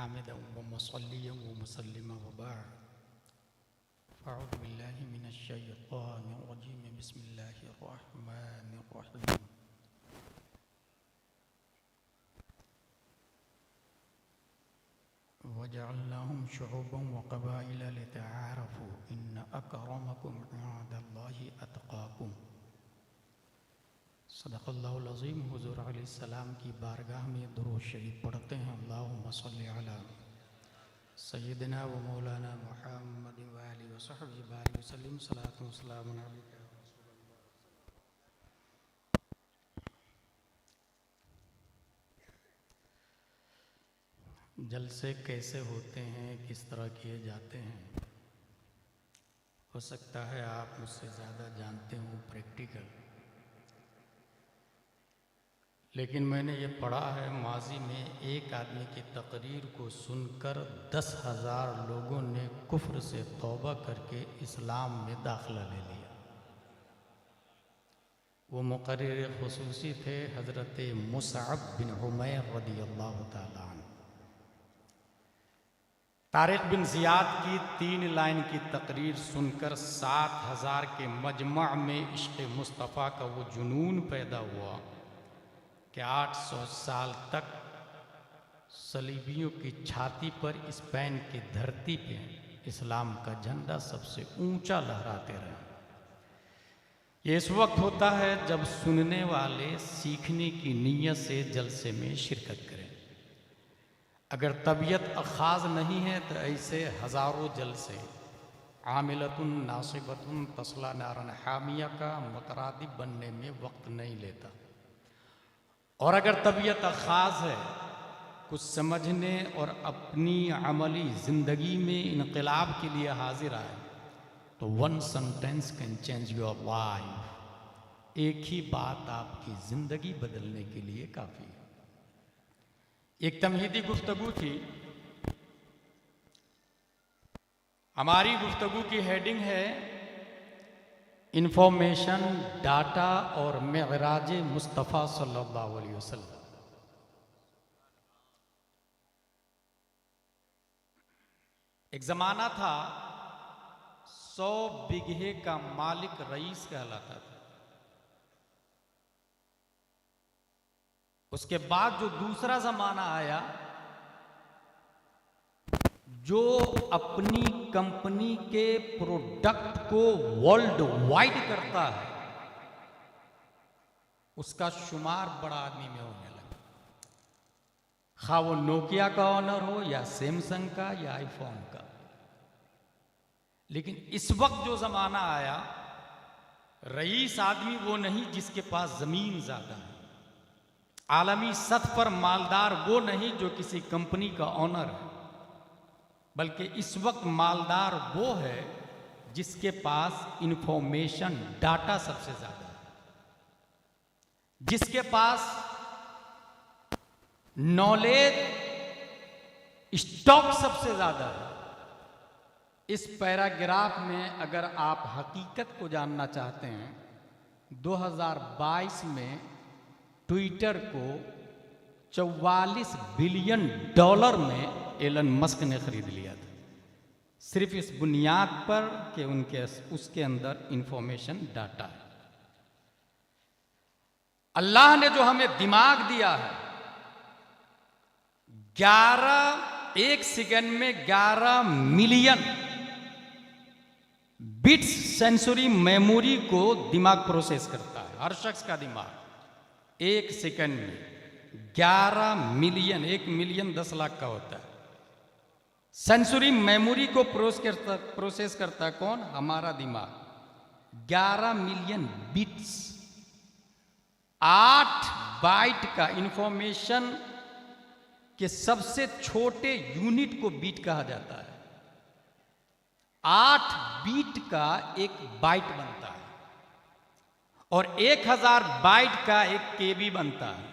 हामिदन व मुसल्लियन व मुसल्लिमा व बाद फ़अऊज़ु बिल्लाहि मिनश्शैतानिर रजीम बिस्मिल्लाहिर रहमानिर रहीम वजअलनाहुम शुऊबन व क़बाइला लितआरफ़ू इन्न अक्रमकुम इंदल्लाहि अत्क़ाकुम। सदक़ल्लाहुल अज़ीम। हुज़ूर अलैहिस्सलाम की बारगाह में दुरूद शरीफ पढ़ते हैं। अल्लाहुम्मा सल्लि अला सय्यिदिना व मौलाना मुहम्मद व आलिहि व सहबिहि बारिक वसल्लिम। सलातु व सलामुन अलैका या रसूलल्लाह। जलसे कैसे होते हैं, किस तरह किए जाते हैं, हो सकता है आप मुझसे ज़्यादा जानते हो प्रैक्टिकल, लेकिन मैंने ये पढ़ा है माजी में एक आदमी की तकरीर को सुनकर 10,000 लोगों ने कुफ्र से तौबा करके इस्लाम में दाखिला ले लिया। वो मुक़र्रिर ख़ुसूसी थे हज़रत मुसअब बिन उमैर रदियल्लाहु ताला अन्हु। तारिक बिन ज़ियाद की 3 लाइन की तकरीर सुनकर 7,000 के मजमा में इश्क़ मुस्तफ़ा का वो जुनून पैदा हुआ कि 800 साल तक सलीबियों की छाती पर स्पेन की धरती पे इस्लाम का झंडा सबसे ऊंचा लहराते रहे। ये इस वक्त होता है जब सुनने वाले सीखने की नीयत से जलसे में शिरकत करें। अगर तबीयत अखाज़ नहीं है तो ऐसे हज़ारों जलसे आमिलतुन नासिबतुन तस्ला नारन हामिया का मुतरादिब बनने में वक्त नहीं लेता। और अगर तबीयत ख़ास है, कुछ समझने और अपनी अमली ज़िंदगी में इनक़िलाब के लिए हाजिर आए, तो 1 sentence can change your life. एक ही बात आपकी ज़िंदगी बदलने के लिए काफ़ी है। एक तमहीदी गुफ्तगू थी। हमारी गुफ्तगू की हेडिंग है इंफॉर्मेशन, डाटा और मेराज मुस्तफ़ा सल्लल्लाहु अलैहि वसल्लम। एक ज़माना था 100 बीघे का मालिक रईस कहलाता था। उसके बाद जो दूसरा ज़माना आया, जो अपनी कंपनी के प्रोडक्ट को वर्ल्ड वाइड करता है, उसका शुमार बड़ा आदमी में होने लगा। खा वो नोकिया का ऑनर हो या सैमसंग का या आईफोन का। लेकिन इस वक्त जो जमाना आया, रईस आदमी वो नहीं जिसके पास जमीन ज्यादा है। आलमी सतह पर मालदार वो नहीं जो किसी कंपनी का ऑनर है, बल्कि इस वक्त मालदार वो है जिसके पास इंफॉर्मेशन, डाटा सबसे ज्यादा है, जिसके पास नॉलेज स्टॉक सबसे ज्यादा है। इस पैराग्राफ में अगर आप हकीकत को जानना चाहते हैं, 2022 में ट्विटर को $44 बिलियन में एलन मस्क ने खरीद लिया था, सिर्फ इस बुनियाद पर कि उसके अंदर इंफॉर्मेशन, डाटा है। अल्लाह ने जो हमें दिमाग दिया है, 1 सेकंड में 11 मिलियन बिट्स सेंसरी मेमोरी को दिमाग प्रोसेस करता है। हर शख्स का दिमाग 1 सेकंड में 11 मिलियन, 1 मिलियन 10 लाख का होता है। सेंसरी मेमोरी को प्रोसेस करता है कौन? हमारा दिमाग। 11 मिलियन बिट्स, 8 बाइट का इंफॉर्मेशन के सबसे छोटे यूनिट को बीट कहा जाता है। 8 बीट का एक बाइट बनता है और 1000 बाइट का एक केबी बनता है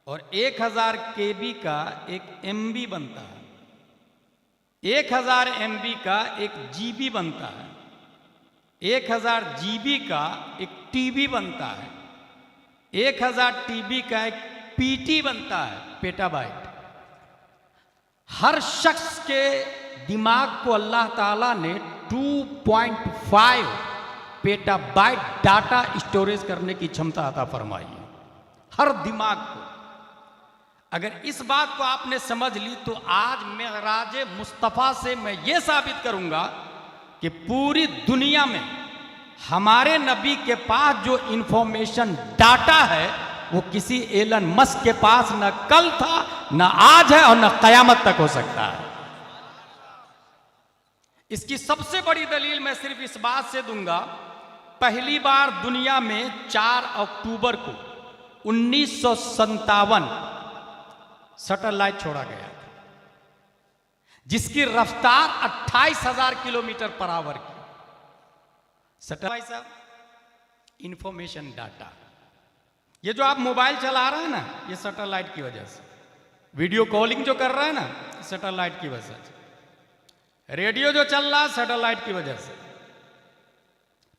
और 1000 केबी का एक एमबी बनता है। 1000 एमबी का एक जीबी बनता है। 1000 जीबी का एक टीबी बनता है। 1000 टीबी का एक पीटी बनता है, पेटाबाइट। हर शख्स के दिमाग को अल्लाह ताला ने 2.5 पेटाबाइट डाटा स्टोरेज करने की क्षमता अता फरमाई है, हर दिमाग को। अगर इस बात को आपने समझ ली तो आज मेराज मुस्तफ़ा से मैं ये साबित करूंगा कि पूरी दुनिया में हमारे नबी के पास जो इंफॉर्मेशन डाटा है वो किसी एलन मस्क के पास न कल था, न आज है और न कयामत तक हो सकता है। इसकी सबसे बड़ी दलील मैं सिर्फ इस बात से दूंगा, पहली बार दुनिया में 4 अक्टूबर को 1957 सैटेलाइट छोड़ा गया था, जिसकी रफ्तार 28,000 किलोमीटर पर आवर की। सैटेलाइट साहब, इंफॉर्मेशन डाटा, ये जो आप मोबाइल चला रहे हैं ना, ये सैटेलाइट की वजह से, वीडियो कॉलिंग जो कर रहे हैं ना, सैटेलाइट की वजह से, रेडियो जो चल रहा है सैटेलाइट की वजह से,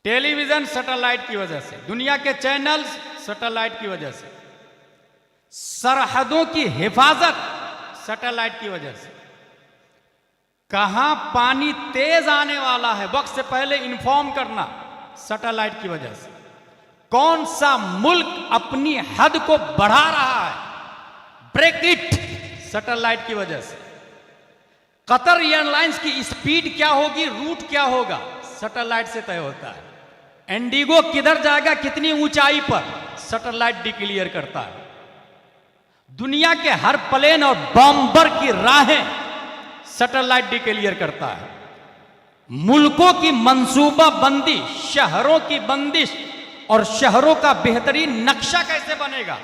टेलीविजन सैटेलाइट की वजह से, दुनिया के चैनल्स सैटेलाइट की वजह से, सरहदों की हिफाजत सैटेलाइट की वजह से, कहां पानी तेज आने वाला है वक्त से पहले इंफॉर्म करना सैटेलाइट की वजह से, कौन सा मुल्क अपनी हद को बढ़ा रहा है, ब्रेक इट, सैटेलाइट की वजह से, कतर एयरलाइंस की स्पीड क्या होगी, रूट क्या होगा, सैटेलाइट से तय होता है, इंडिगो किधर जाएगा, कितनी ऊंचाई पर, सैटेलाइट डिक्लेयर करता है, दुनिया के हर प्लेन और बॉम्बर की राहें सैटेलाइट डिक्लेयर करता है, मुल्कों की मंसूबा बंदी, शहरों की बंदिश और शहरों का बेहतरीन नक्शा कैसे बनेगा,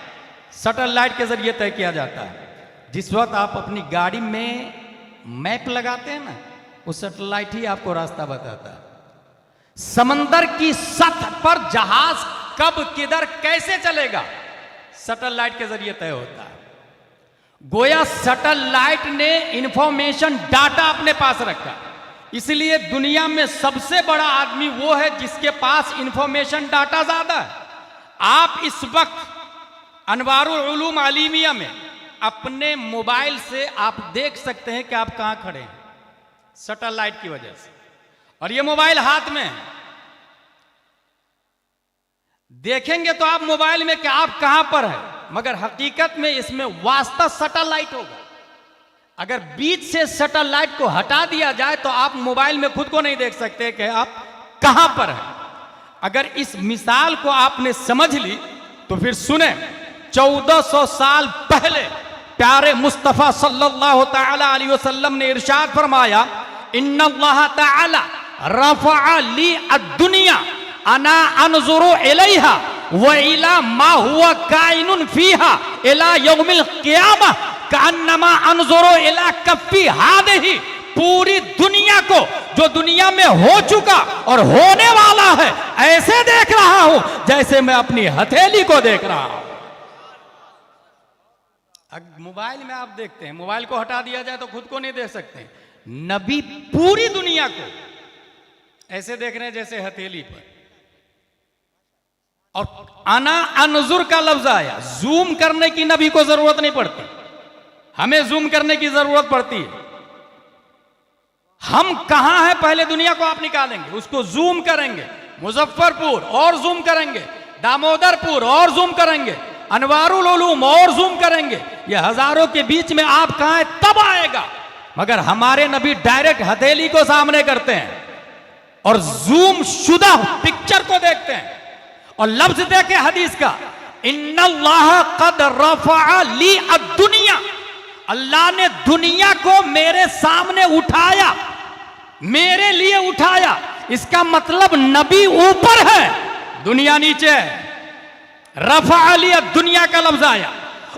सैटेलाइट के जरिए तय किया जाता है। जिस वक्त आप अपनी गाड़ी में मैप लगाते हैं ना, वो सैटेलाइट ही आपको रास्ता बताता है। समंदर की सतह पर जहाज कब किधर कैसे चलेगा, सैटेलाइट के जरिए तय होता है। गोया सैटेलाइट ने इंफॉर्मेशन डाटा अपने पास रखा, इसलिए दुनिया में सबसे बड़ा आदमी वो है जिसके पास इंफॉर्मेशन डाटा ज्यादा है। आप इस वक्त अनवारुल उलूम आलिमिया में अपने मोबाइल से आप देख सकते हैं कि आप कहां खड़े हैं, सैटेलाइट की वजह से। और ये मोबाइल हाथ में है, देखेंगे तो आप मोबाइल में कि आप कहां पर हैं, मगर हकीकत में इसमें वास्ता सैटेलाइट होगा। अगर बीच से सैटेलाइट को हटा दिया जाए तो आप मोबाइल में खुद को नहीं देख सकते कि आप कहां पर हैं। अगर इस मिसाल को आपने समझ ली तो फिर सुने, 1400 साल पहले प्यारे मुस्तफा सल्लल्लाहु तआला अलैहि वसल्लम ने इरशाद फरमाया, इन्नल्लाह तआला रफ़अ ली अद-दुनिया अना अनज़ुरु इलैहा व इला मा हुवा काइनुन फीहा इला यौमिल क़ियामह कअन्नमा अनज़ुरु इला कफ़्फ़ी हादिही। पूरी दुनिया को जो दुनिया में हो चुका और होने वाला है ऐसे देख रहा हूं जैसे मैं अपनी हथेली को देख रहा हूं। मोबाइल में आप देखते हैं, मोबाइल को हटा दिया जाए तो खुद को नहीं देख सकते। नबी पूरी दुनिया को ऐसे देख रहे हैं जैसे हथेली पर। और अना अनजुर का लफ्ज आया, जूम करने की नबी को जरूरत नहीं पड़ती, हमें जूम करने की जरूरत पड़ती है। हम कहां हैं पहले दुनिया को आप निकालेंगे, उसको जूम करेंगे, मुजफ्फरपुर और जूम करेंगे, दामोदरपुर और जूम करेंगे, अनवारुल उलूम और जूम करेंगे, ये हजारों के बीच में आप कहां हैं तब आएगा। मगर हमारे नबी डायरेक्ट हथेली को सामने करते हैं और जूम शुदा पिक्चर को देखते हैं। और लफ्ज देखे हदीस का, इन्नल्लाह कद रफ़अ ली अद-दुनिया, अल्लाह ने दुनिया को मेरे सामने उठाया, मेरे लिए उठाया। इसका मतलब नबी ऊपर है, दुनिया नीचे है। रफ़अ ली अद-दुनिया का लफ्ज आया।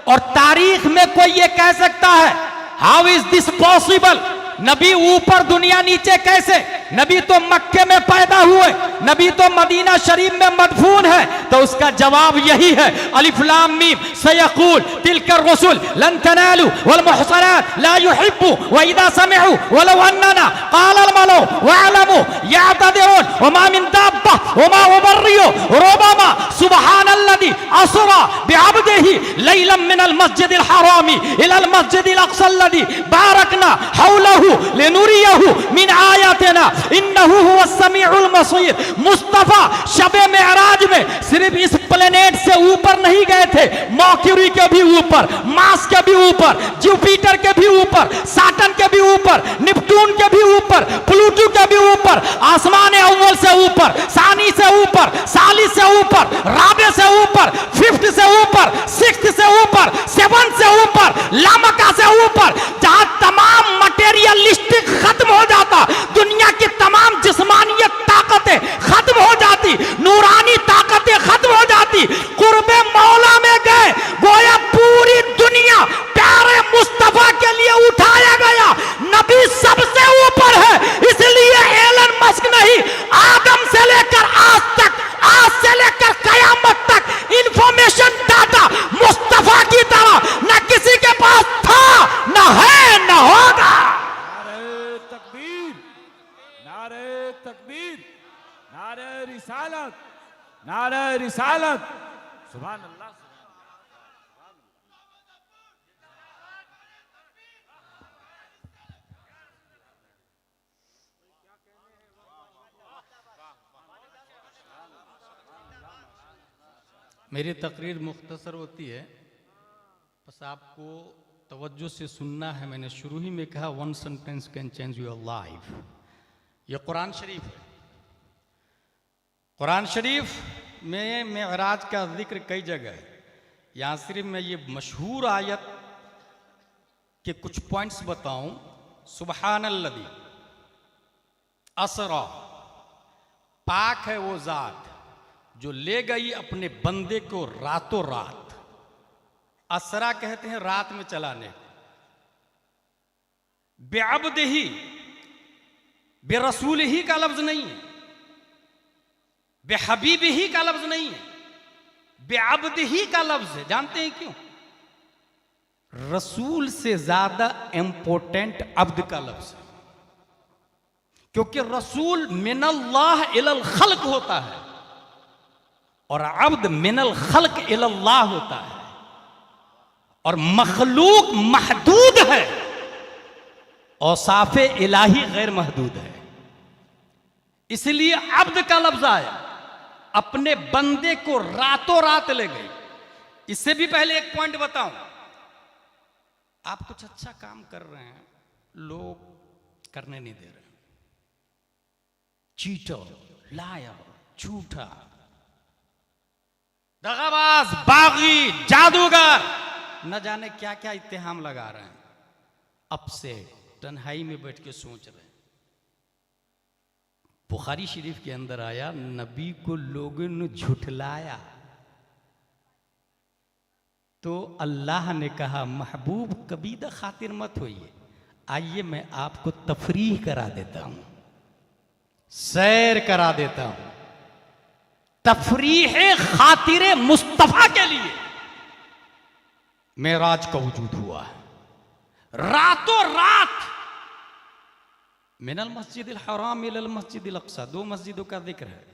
और तारीख में कोई ये कह सकता है, हाउ इज दिस पॉसिबल, नबी ऊपर दुनिया नीचे कैसे? नबी तो मक्के में पैदा हुए, नबी तो मदीना शरीफ में मदफून है। तो उसका जवाब यही है, अलिफ लाम मीम सयक़ूल तिलकर रसूल लन तनालू वल मुहसनात ला युहिब्बु व इदा समिअू वलौ अन्ना क़ाल अल मलौ वअलमू यअतदिरून वमा मिन दाब्बा वमा उबर्रियु रुबमा सुब्हान सुबहानल्लज़ी असरा बिअब्दिही लैलन मिनल मस्जिदिल हरामी इलल मस्जिदिल अक़सल्लज़ी बारकना हौलहू लिनुरियहू मिन आयातिना इन्नहू हुवस समीउल बसीर। मुस्तफा शबे मेराज में सिर्फ इस प्लेनेट से ऊपर नहीं गए थे, मर्क्यूरी के भी ऊपर, मार्स के भी ऊपर, जुपिटर के भी ऊपर, सैटर्न के भी ऊपर, नेपट्टून के भी ऊपर, प्लूटो के भी ऊपर, आसमान अव्वल से ऊपर, सानी से ऊपर, सालिस से ऊपर, राबे से ऊपर, फिफ्थ से ऊपर, सिक्स्थ से ऊपर, सेवंथ से ऊपर, लामका से ऊपर, जहां तमाम मटेरियलिस्टिक खत्म हो जाता, दुनिया की तमाम जिस्मानियत ताकतें खत्म हो जाती, नूरानी ताकतें खत्म हो जाती, कुर्बे मौला में गए, गोया पूरी दुनिया प्यारे मुस्तफा के लिए उठाया गया। नबी सबसे ऊपर है, इसलिए एलन मस्क नहीं, आदम से लेकर आज तक, आज से लेकर कयामत तक इंफॉर्मेशन डाटा मुस्तफा की तरह न किसी के पास था, न है, न होगा। नारे तकबीर, नारे तकबीर, नारे रिसालत, नारे रिसालत, सुभान अल्लाह। मेरी तकरीर मुख्तसर होती है, बस आपको तवज्जो से सुनना है। मैंने शुरू ही में कहा one sentence can change your life. ये कुरान शरीफ है। कुरान शरीफ में मेराज का जिक्र कई जगह है। यहाँ सिर्फ मैं ये मशहूर आयत के कुछ पॉइंट्स बताऊं। सुबहानल्लज़ी असरा, पाक है वो जात जो ले गई अपने बंदे को रातों रात। असरा कहते हैं रात में चलाने। बेअब्दिही, बेरसूलिही का लफ्ज नहीं है, बेहबीबिही का लफ्ज नहीं है, बेअब्दिही का लफ्ज है। जानते हैं क्यों? रसूल से ज्यादा इंपॉर्टेंट अब्द का लफ्ज है, क्योंकि रसूल मिनल्लाह इलल खल्क होता है और अब्द मिनल खल्क इलल्लाह होता है। और मखलूक महदूद है, औसाफे इलाही गैर महदूद है, इसलिए अब्द का लफ्ज आया। अपने बंदे को रातों रात ले गई। इससे भी पहले एक पॉइंट बताऊं। आप कुछ अच्छा काम कर रहे हैं, लोग करने नहीं दे रहे। चीटर, लायर, झूठा, दगाबाज, बागी, जादूगर, न जाने क्या क्या इत्तेहाम लगा रहे हैं। अपसेट, तन्हाई में बैठ के सोच रहे हैं। बुखारी शरीफ के अंदर आया, नबी को लोगों ने झुठलाया तो अल्लाह ने कहा, महबूब कबीदा खातिर मत होइए, आइए मैं आपको तफरीह करा देता हूं, सैर करा देता हूं। तफरीह खातिर मुस्तफा के लिए मेराज का वजूद हुआ है। रातों रात मिनल मस्जिदिल हराम इलल मस्जिदिल अक़सा, दो मस्जिदों का जिक्र है।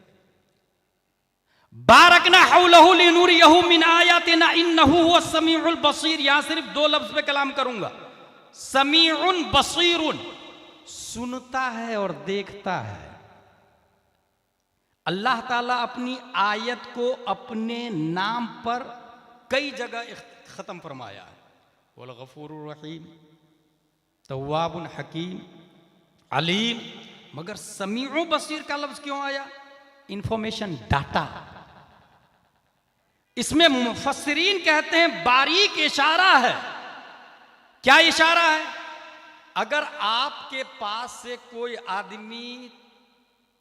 बारकना हौलहू लिनुरियहू मिन आयातिना इन्नहू हुवस समीउल बसीर। यहां सिर्फ दो लफ्ज पे कलाम करूंगा। समीउन बसीरुन, सुनता है और देखता है। अल्लाह ताला अपनी आयत को अपने नाम पर कई जगह खत्म फरमाया है। वल गफूरुर रहीम, तव्वाबुन हकीम, अलीम। मगर समीउ बसीर का लफ्ज क्यों आया? Information, data. इसमें मुफस्सिरीन कहते हैं बारीक इशारा है। क्या इशारा है? अगर आपके पास से कोई आदमी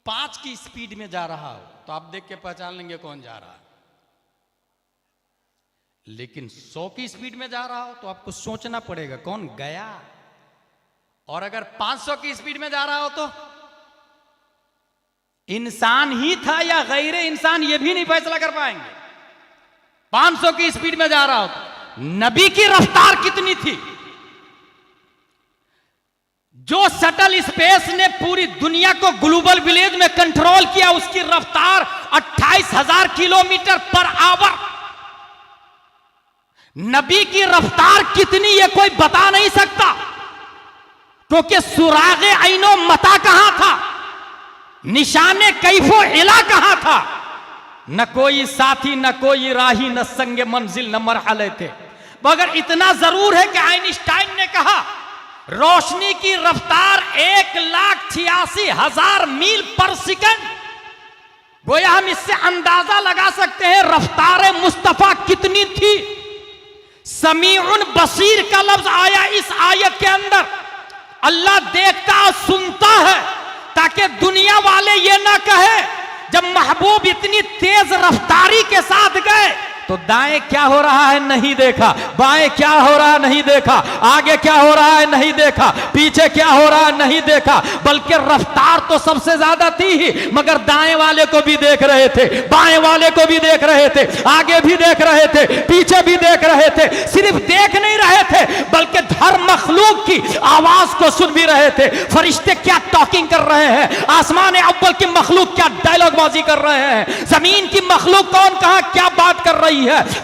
5 की स्पीड में जा रहा हो तो आप देख के पहचान लेंगे कौन जा रहा है। लेकिन 100 की स्पीड में जा रहा हो तो आपको सोचना पड़ेगा कौन गया। और अगर 500 की स्पीड में जा रहा हो तो इंसान ही था या गैर इंसान, ये भी नहीं फैसला कर पाएंगे। 500 की स्पीड में जा रहा हो तो नबी की रफ्तार कितनी थी? जो शटल स्पेस ने पूरी दुनिया को ग्लोबल विलेज में कंट्रोल किया, उसकी रफ्तार 28,000 किलोमीटर पर आवर। नबी की रफ्तार कितनी ये कोई बता नहीं सकता, क्योंकि सुरागे ऐनो मता कहां था, निशाने कैफो इला कहां था, न कोई साथी न कोई राही न संगे मंजिल न मरहले थे। मगर इतना जरूर है कि आइंस्टाइन ने कहा रोशनी की रफ्तार 1,86,000 मील पर सेकंड। गोया हम इससे अंदाजा लगा सकते हैं रफ्तार मुस्तफा कितनी थी। समीउन बसीर का लफ्ज आया इस आयत के अंदर। अल्लाह देखता और सुनता है, ताकि दुनिया वाले ये ना कहे जब महबूब इतनी तेज रफ्तारी के साथ गए तो दाएं क्या हो रहा है नहीं देखा, बाएं क्या हो रहा है नहीं देखा, आगे क्या हो रहा है नहीं देखा, पीछे क्या हो रहा है नहीं देखा, बल्कि रफ्तार तो सबसे ज्यादा थी ही, मगर दाएं वाले को भी देख रहे थे, बाएं वाले को भी देख रहे थे, आगे भी देख रहे थे, पीछे भी देख रहे थे। सिर्फ देख नहीं रहे थे बल्कि हर मखलूक की आवाज को सुन भी रहे थे। फरिश्ते क्या टॉकिंग कर रहे हैं, आसमान अव्वल की मखलूक क्या डायलॉग बाजी कर रहे हैं, जमीन की मखलूक कौन कहां क्या बात कर रही है,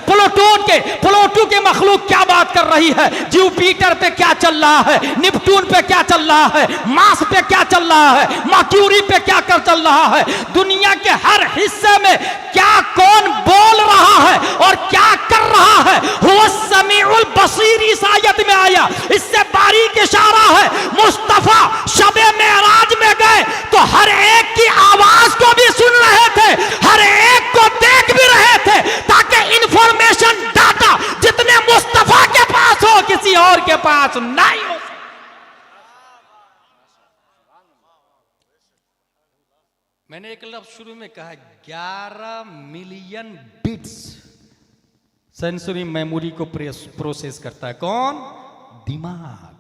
प्लूटो के मखलूक क्या बात कर रही है, जुपिटर पे क्या चल रहा है, नेपट्टून पे क्या चल रहा है, मार्स पे क्या चल रहा है, मर्क्यूरी पे क्या कर चल रहा है, दुनिया के हर हिस्से में क्या कौन बोल रहा है और क्या कर रहा है। हुवा समीउल बसीर इस आयत में आया। इससे बारीक इशारा है, मुस्तफा शबे मेराज में गए तो हर एक की आवाज को भी सुन रहे थे, हर एक को देख भी रहे थे, ताकि इंफॉर्मेशन डाटा जितने मुस्तफा के पास हो किसी और के पास नहीं हो। मैंने एक लफ्ज शुरू में कहा 11 मिलियन बिट्स सेंसरी मेमोरी को प्रोसेस करता है। कौन? दिमाग।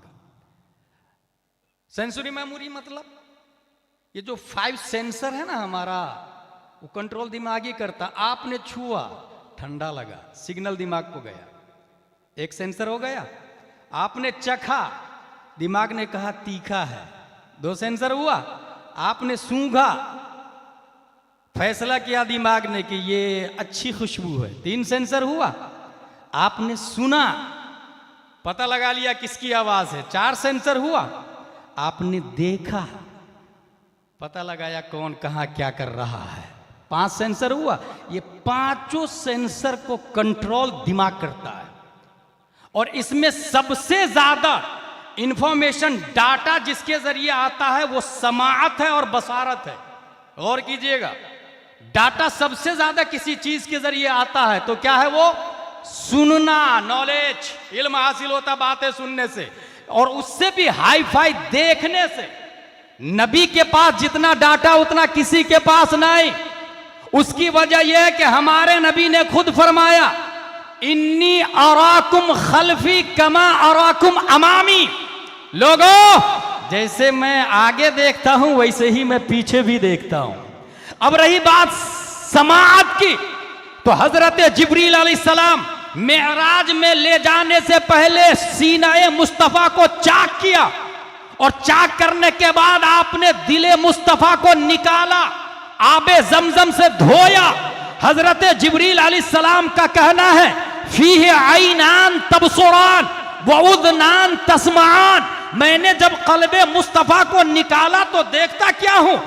सेंसरी मेमोरी मतलब ये जो 5 सेंसर है ना हमारा, वो कंट्रोल दिमाग ही करता। आपने छुआ, ठंडा लगा, सिग्नल दिमाग को गया, एक सेंसर हो गया। आपने चखा, दिमाग ने कहा तीखा है, 2 सेंसर हुआ। आपने सूंघा, फैसला किया दिमाग ने कि ये अच्छी खुशबू है, 3 सेंसर हुआ। आपने सुना, पता लगा लिया किसकी आवाज है, 4 सेंसर हुआ। आपने देखा, पता लगाया कौन कहां क्या कर रहा है, 5 सेंसर हुआ। ये 5 सेंसर को कंट्रोल दिमाग करता है, और इसमें सबसे ज्यादा इंफॉर्मेशन डाटा जिसके जरिए आता है वो समाअत है और बसारत है। गौर कीजिएगा, डाटा सबसे ज्यादा किसी चीज के जरिए आता है तो क्या है वो? सुनना, नॉलेज, इल्म हासिल होता बातें सुनने से, और उससे भी हाई फाई देखने से। नबी के पास जितना डाटा उतना किसी के पास नहीं। उसकी वजह यह है कि हमारे नबी ने खुद फरमाया, इन्नी अराकुम खल्फी कमा अराकुम अमामी। लोगों, जैसे मैं आगे देखता हूं वैसे ही मैं पीछे भी देखता हूं। अब रही बात समाअत की, तो हजरत जिब्रील अलैहिस्सलाम मेराज में ले जाने से पहले सीना मुस्तफा को चाक किया, और चाक करने के बाद आपने दिले मुस्तफा को निकाला, आबे जमजम से धोया। हजरत जिब्रील अलैहिस्सलाम का कहना है, फीहे आइनान तबसुरान व उज़नान तस्माआन। मैंने जब कल्बे मुस्तफा को निकाला तो देखता क्या हूं,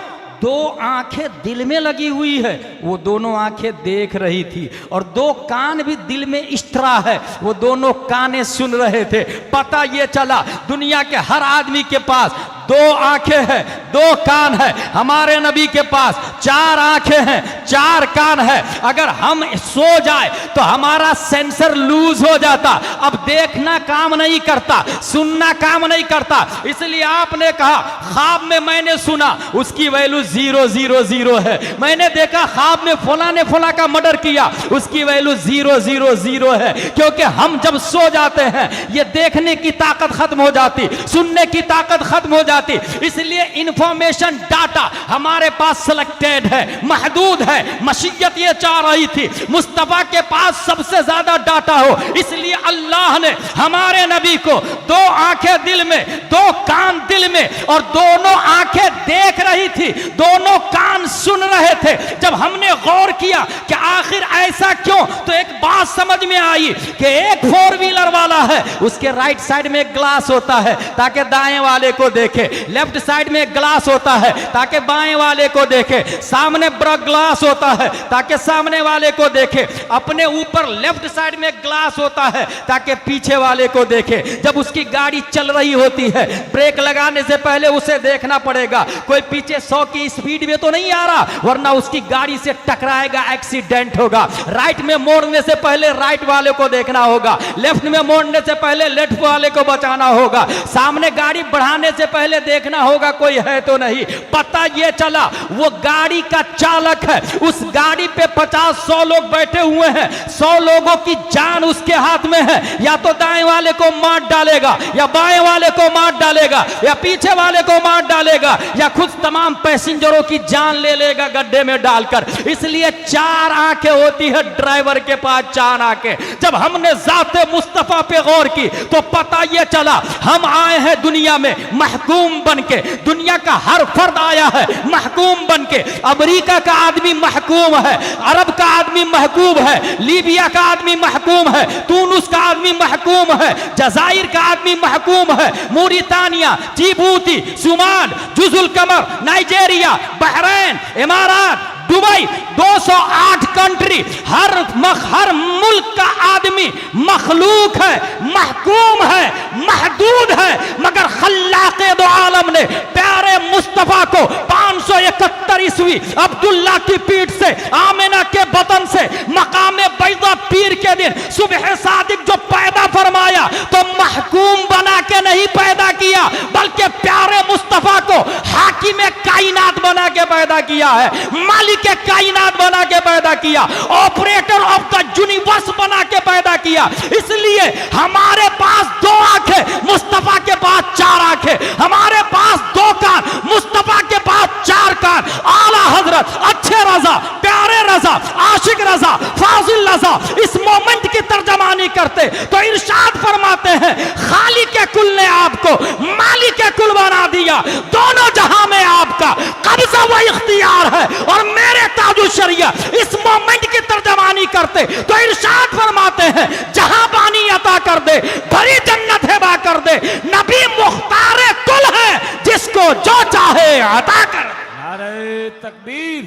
2 आंखें दिल में लगी हुई है, वो दोनों आंखें देख रही थी, और 2 कान भी दिल में इष्टरा है, वो दोनों कानें सुन रहे थे। पता ये चला दुनिया के हर आदमी के पास 2 आंखें हैं, 2 कान है। हमारे नबी के पास 4 आंखें हैं, 4 कान है। अगर हम सो जाए तो हमारा सेंसर लूज हो जाता, अब देखना काम नहीं करता, सुनना काम नहीं करता। इसलिए आपने कहा ख्वाब में मैंने सुना, उसकी वैल्यू 000 है। मैंने देखा ख्वाब में फला ने फला का मर्डर किया, उसकी वैल्यू 000 है। क्योंकि हम जब सो जाते हैं ये देखने की ताकत खत्म हो जाती, सुनने की ताकत खत्म हो जाती। इसलिए इंफॉर्मेशन डाटा हमारे पास सिलेक्टेड है, महदूद है। मशीयत ये चाह रही थी मुस्तफा के पास सबसे ज्यादा डाटा हो, इसलिए अल्लाह ने हमारे नबी को 2 आंखें दिल में, 2 कान दिल में, और दोनों आंखें देख रही थी, दोनों कान सुन रहे थे। थे। जब हमने गौर किया कि आखिर ऐसा क्यों, तो एक बात समझ में आई कि एक 4 व्हीलर वाला है, उसके राइट साइड में एक ग्लास होता है ताकि दाएं वाले को देखे, लेफ्ट साइड में एक ग्लास होता है ताकि बाएं वाले को देखे, सामने बड़ा ग्लास होता है ताकि सामने वाले को देखे, अपने ऊपर लेफ्ट साइड में ग्लास होता है ताकि पीछे वाले को देखे। जब उसकी गाड़ी चल रही होती है, ब्रेक लगाने से पहले उसे देखना पड़ेगा कोई पीछे 100 की स्पीड में तो नहीं आ रहा, वरना उसकी गाड़ी से टकराएगा, एक्सीडेंट होगा। राइट में मोड़ने से पहले राइट वाले को देखना होगा, लेफ्ट में मोड़ने से पहले लेफ्ट वाले को बचाना होगा, सामने गाड़ी बढ़ाने से पहले देखना होगा कोई है तो नहीं। पता यह चला वो गाड़ी का चालक है, उस गाड़ी पे 50-100 लोग बैठे हुए हैं, 100 लोगों की जान उसके हाथ में है। या तो दाएं वाले को मार डालेगा, या बाएं वाले को मार डालेगा, या पीछे वाले को मार डालेगा, या खुद तमाम पैसेंजरों की जान ले लेगा गड्ढे में डालकर। इसलिए 4 आंखें होती है ड्राइवर के पास, 4 आंखें। जब हमने ज़ाते मुस्तफा पे गौर की तो पता यह चला हम आए हैं दुनिया में महकूम बनके। दुनिया का हर फर्द आया है महकूम बनके। अमेरिका का आदमी महकूम है, अरब का आदमी महकूम है, लीबिया का आदमी महकूम है, तूनुस का आदमी महकूम है, जजाइर का आदमी महकूम है, मोरितानिया, जिबूती, सुमान, जुजुल कमर, नाइजेरिया, बहरीन, इमारात, दुबई, 208 कंट्री, हर मुल्क का आदमी मखलूक है, महकूम है, महदूद है। मगर खल्लाक़े दो आलम ने प्यारे मुस्तफा को 571 ईस्वी अब्दुल्ला की पीठ से, आमिना के बतन से, मकामे बैदा पीर के दिन सुबह सादिक जो पैदा फरमाया तो महकूम बना के नहीं पैदा किया, बल्कि प्यारे मुस्तफा को हाकिम कायनात बना के पैदा किया है, मालिक के कायनात बना के पैदा किया, ऑपरेटर ऑफ द यूनिवर्स बना के पैदा किया। इसलिए हमारे पास 2 आंखें, मुस्तफा के पास 4 आंखें, हमारे पास 2 कान, मुस्तफा के पास 4 कान। आला हजरत अच्छे रजा, प्यारे रजा, आशिक रजा, फाजिल रजा इस मोमेंट की तर्जमानी करते तो इरशाद फरमाते हैं खालिक के कुल ने आपको मालिक के कुल बना दिया। दोनों जहां में आपका कब्जा व इख्तियार है। और मेरे ताजु शरिया इस मोमेंट की तर्जमानी करते तो इरशाद फरमाते हैं जहां बानी अता कर दे, भरी जन्नत हिबा कर दे, नबी मुख्तारे कुल है, जिसको जो चाहे अता कर। नारे तकबीर,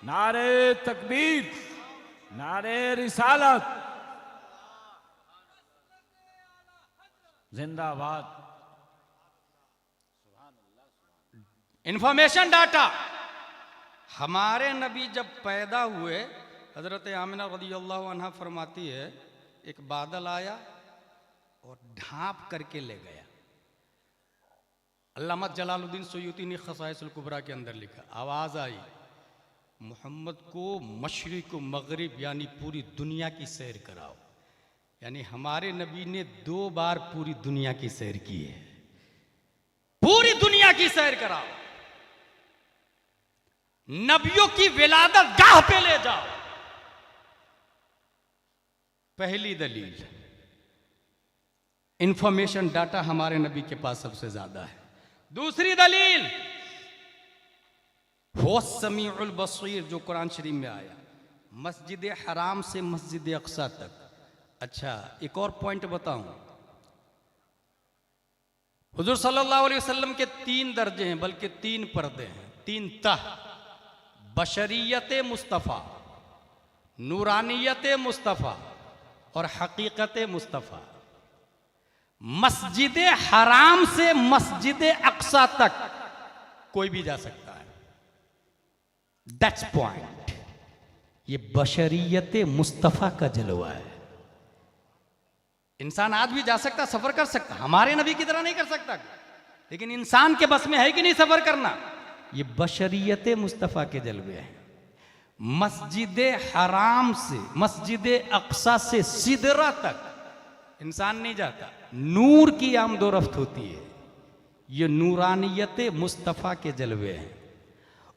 नारे तकबीर, नारे रिसालत, जिंदाबाद। इंफॉर्मेशन डाटा, हमारे नबी जब पैदा हुए, हजरत आमिना रज़ियल्लाहु अन्हा फरमाती है एक बादल आया और ढांप करके ले गया। अल्लामा जलालुद्दीन सुयूती ने ख़साइसुल कुबरा के अंदर लिखा, आवाज़ आई मोहम्मद को मशरिक़ मगरिब यानी पूरी दुनिया की सैर कराओ। यानी हमारे नबी ने 2 बार पूरी दुनिया की सैर की है, पूरी दुनिया की सैर कराओ। नबियों की विलादत गाह पे ले जाओ। पहली दलील, इंफॉर्मेशन डाटा हमारे नबी के पास सबसे ज्यादा है। दूसरी दलील, वो समीउल बसीर जो कुरान शरीफ में आया, मस्जिद हराम से मस्जिद अक्सा तक। अच्छा, एक और पॉइंट बताऊं, हुजूर सल्लल्लाहु अलैहि वसल्लम के 3 दर्जे हैं, बल्कि 3 पर्दे हैं, 3 तह। बशरियत मुस्तफ़ा, नूरानियत मुस्तफ़ा और हकीकत मुस्तफ़ा। मस्जिद हराम से मस्जिद अक्सा तक कोई भी जा सकता है, दैट्स पॉइंट। ये बशरियत मुस्तफ़ा का जलवा है। इंसान आज भी जा सकता, सफर कर सकता, हमारे नबी की तरह नहीं कर सकता, लेकिन इंसान के बस में है कि नहीं सफर करना। ये बशरियत मुस्तफ़ा के जलवे हैं। मस्जिद हराम से मस्जिद अक्सा से सिदरा तक इंसान नहीं जाता, नूर की आमदोरफ्त होती है। ये नूरानियत मुस्तफ़ा के जलवे हैं।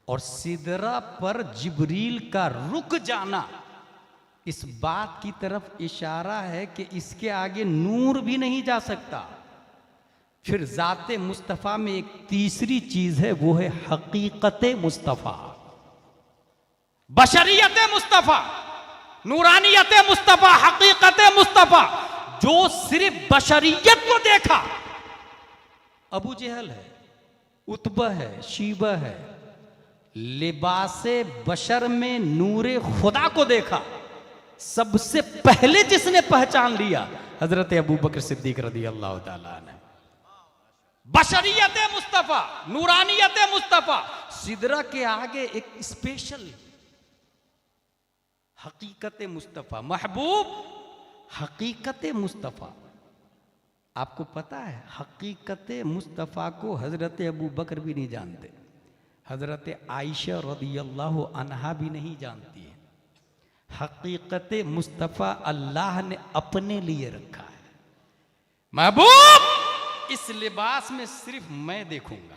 और सिदरा पर जिब्रील का रुक जाना इस बात की तरफ इशारा है कि इसके आगे नूर भी नहीं जा सकता। फिर ज़ाते मुस्तफ़ा में एक तीसरी चीज़ है, वो है हकीकत मुस्तफ़ा। बशरियत मुस्तफा, नूरानियत मुस्तफा, हकीकत मुस्तफा। जो सिर्फ बशरियत को देखा, अबू जहल है, उतबा है, शीबा है, लिबासे बशर में नूरे खुदा को देखा, सबसे पहले जिसने पहचान लिया हजरत अबू बकर सिद्दीक रदी अल्लाह ताला ने। बशरियत मुस्तफा, नूरानियत मुस्तफा, सिदरा के आगे एक स्पेशल हकीकत मुस्तफा, महबूब हकीकत मुस्तफा। आपको पता है हकीकत मुस्तफा को हजरत अबू बकर भी नहीं जानते, हजरत आयशा रदियल्लाहु अन्हा भी नहीं जानती है। हकीकत मुस्तफा अल्लाह ने अपने लिए रखा है। महबूब इस लिबास में सिर्फ मैं देखूंगा,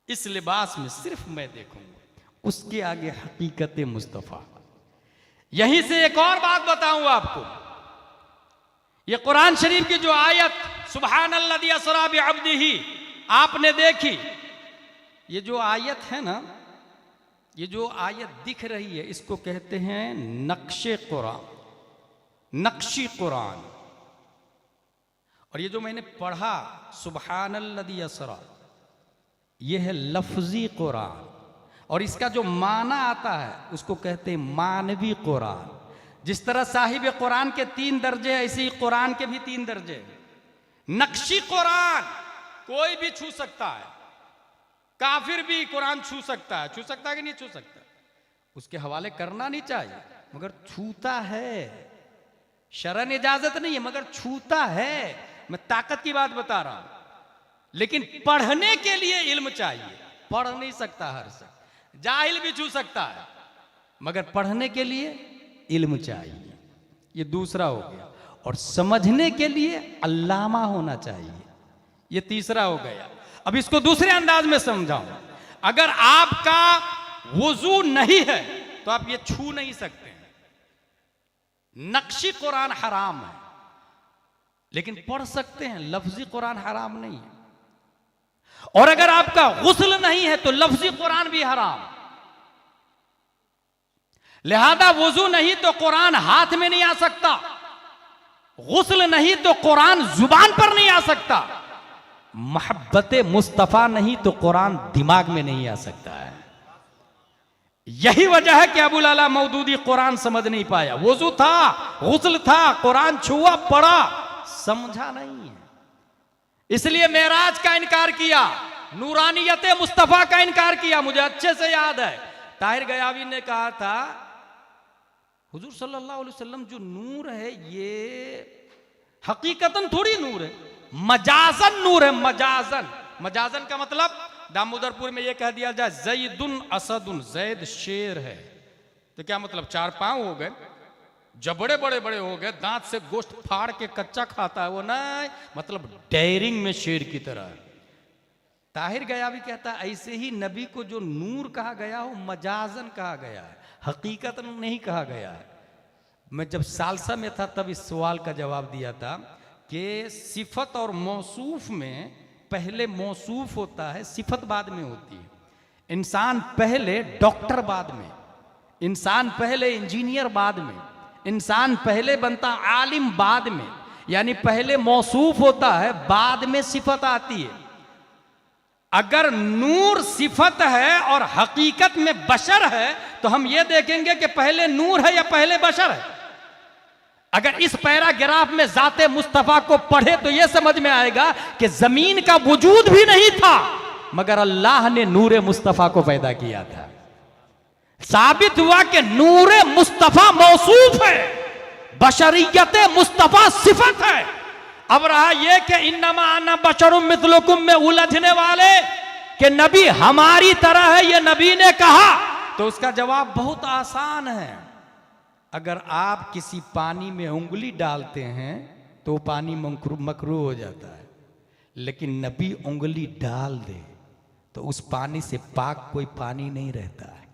इस लिबास में सिर्फ मैं देखूंगा, उसके आगे हकीकत मुस्तफा। यहीं से एक और बात बताऊं आपको, ये कुरान शरीफ की जो आयत सुब्हानल्लज़ी असरा बिअब्दिही आपने देखी, ये जो आयत है ना, ये जो आयत दिख रही है इसको कहते हैं नक्शे कुरान, नक्शी कुरान। और ये जो मैंने पढ़ा सुब्हानल्लज़ी असरा, ये है लफ्जी कुरान, और इसका जो माना आता है उसको कहते हैं मानवी कुरान। जिस तरह साहिब कुरान के 3 दर्जे हैं, ऐसे ही कुरान के भी 3 दर्जे। नक्शी कुरान कोई भी छू सकता है, काफिर भी कुरान छू सकता है। छू सकता है कि नहीं छू सकता? उसके हवाले करना नहीं चाहिए, मगर छूता है। शरन इजाजत नहीं है मगर छूता है। मैं ताकत की बात बता रहा हूं। लेकिन पढ़ने के लिए इल्म चाहिए, पढ़ नहीं सकता हर शख्स, जाहिल भी छू सकता है, मगर पढ़ने के लिए इल्म चाहिए। ये दूसरा हो गया। और समझने के लिए अल्लामा होना चाहिए, ये तीसरा हो गया। अब इसको दूसरे अंदाज में समझाऊं। अगर आपका वुजू नहीं है तो आप ये छू नहीं सकते हैं। नक्शी कुरान हराम है, लेकिन पढ़ सकते हैं। लफ्जी कुरान हराम नहीं है। और अगर आपका गुस्ल नहीं है तो लफ्जी कुरान भी हराम। लिहाजा वुजू नहीं तो कुरान हाथ में नहीं आ सकता, गुस्ल नहीं तो कुरान जुबान पर नहीं आ सकता, मोहब्बत मुस्तफा नहीं तो कुरान दिमाग में नहीं आ सकता है। यही वजह है कि अबुल अला मौदूदी कुरान समझ नहीं पाया। वुजू था, गुस्ल था, कुरान छुआ, पढ़ा, समझा नहीं है। इसलिए मेराज का इनकार किया, नूरानियत मुस्तफा का इनकार किया। मुझे अच्छे से याद है ताहिर गयावी ने कहा था, हुजूर सल्लल्लाहु अलैहि वसल्लम जो नूर है ये हकीकतन थोड़ी नूर है, मजाजन नूर है। मजाजन, मजाजन का मतलब दामोदरपुर में ये कह दिया जाए जैदुन असदुन, जैद शेर है तो क्या मतलब 4 पांव हो गए, जबड़े बड़े बड़े हो गए, दांत से गोश्त फाड़ के कच्चा खाता है वो नहीं, मतलब डेयरिंग में शेर की तरह। ताहिर गयावी कहता है ऐसे ही नबी को जो नूर कहा गया हो मजाजन कहा गया है, हकीकत नहीं कहा गया है। मैं जब सालसा में था तब इस सवाल का जवाब दिया था कि सिफत और मौसूफ में पहले मौसूफ होता है, सिफत बाद में होती है। इंसान पहले, डॉक्टर बाद में, इंसान पहले, इंजीनियर बाद में, इंसान पहले बनता आलिम बाद में। यानी पहले मौसूफ होता है, बाद में सिफत आती है। अगर नूर सिफत है और हकीकत में बशर है तो हम ये देखेंगे कि पहले नूर है या पहले बशर है। अगर इस पैराग्राफ में जाते मुस्तफा को पढ़े तो यह समझ में आएगा कि जमीन का वजूद भी नहीं था मगर अल्लाह ने नूरे मुस्तफा को पैदा किया था। साबित हुआ कि नूरे मुस्तफा मौसूफ है, बशरियत मुस्तफा सिफत है। अब रहा यह कि इन्नमा अना बशरुम मिथलुकुम में उलझने वाले कि नबी हमारी तरह है, यह नबी ने कहा, तो उसका जवाब बहुत आसान है। अगर आप किसी पानी में उंगली डालते हैं तो पानी मकरूह हो जाता है, लेकिन नबी उंगली डाल दे तो उस पानी से पाक कोई पानी नहीं रहता है।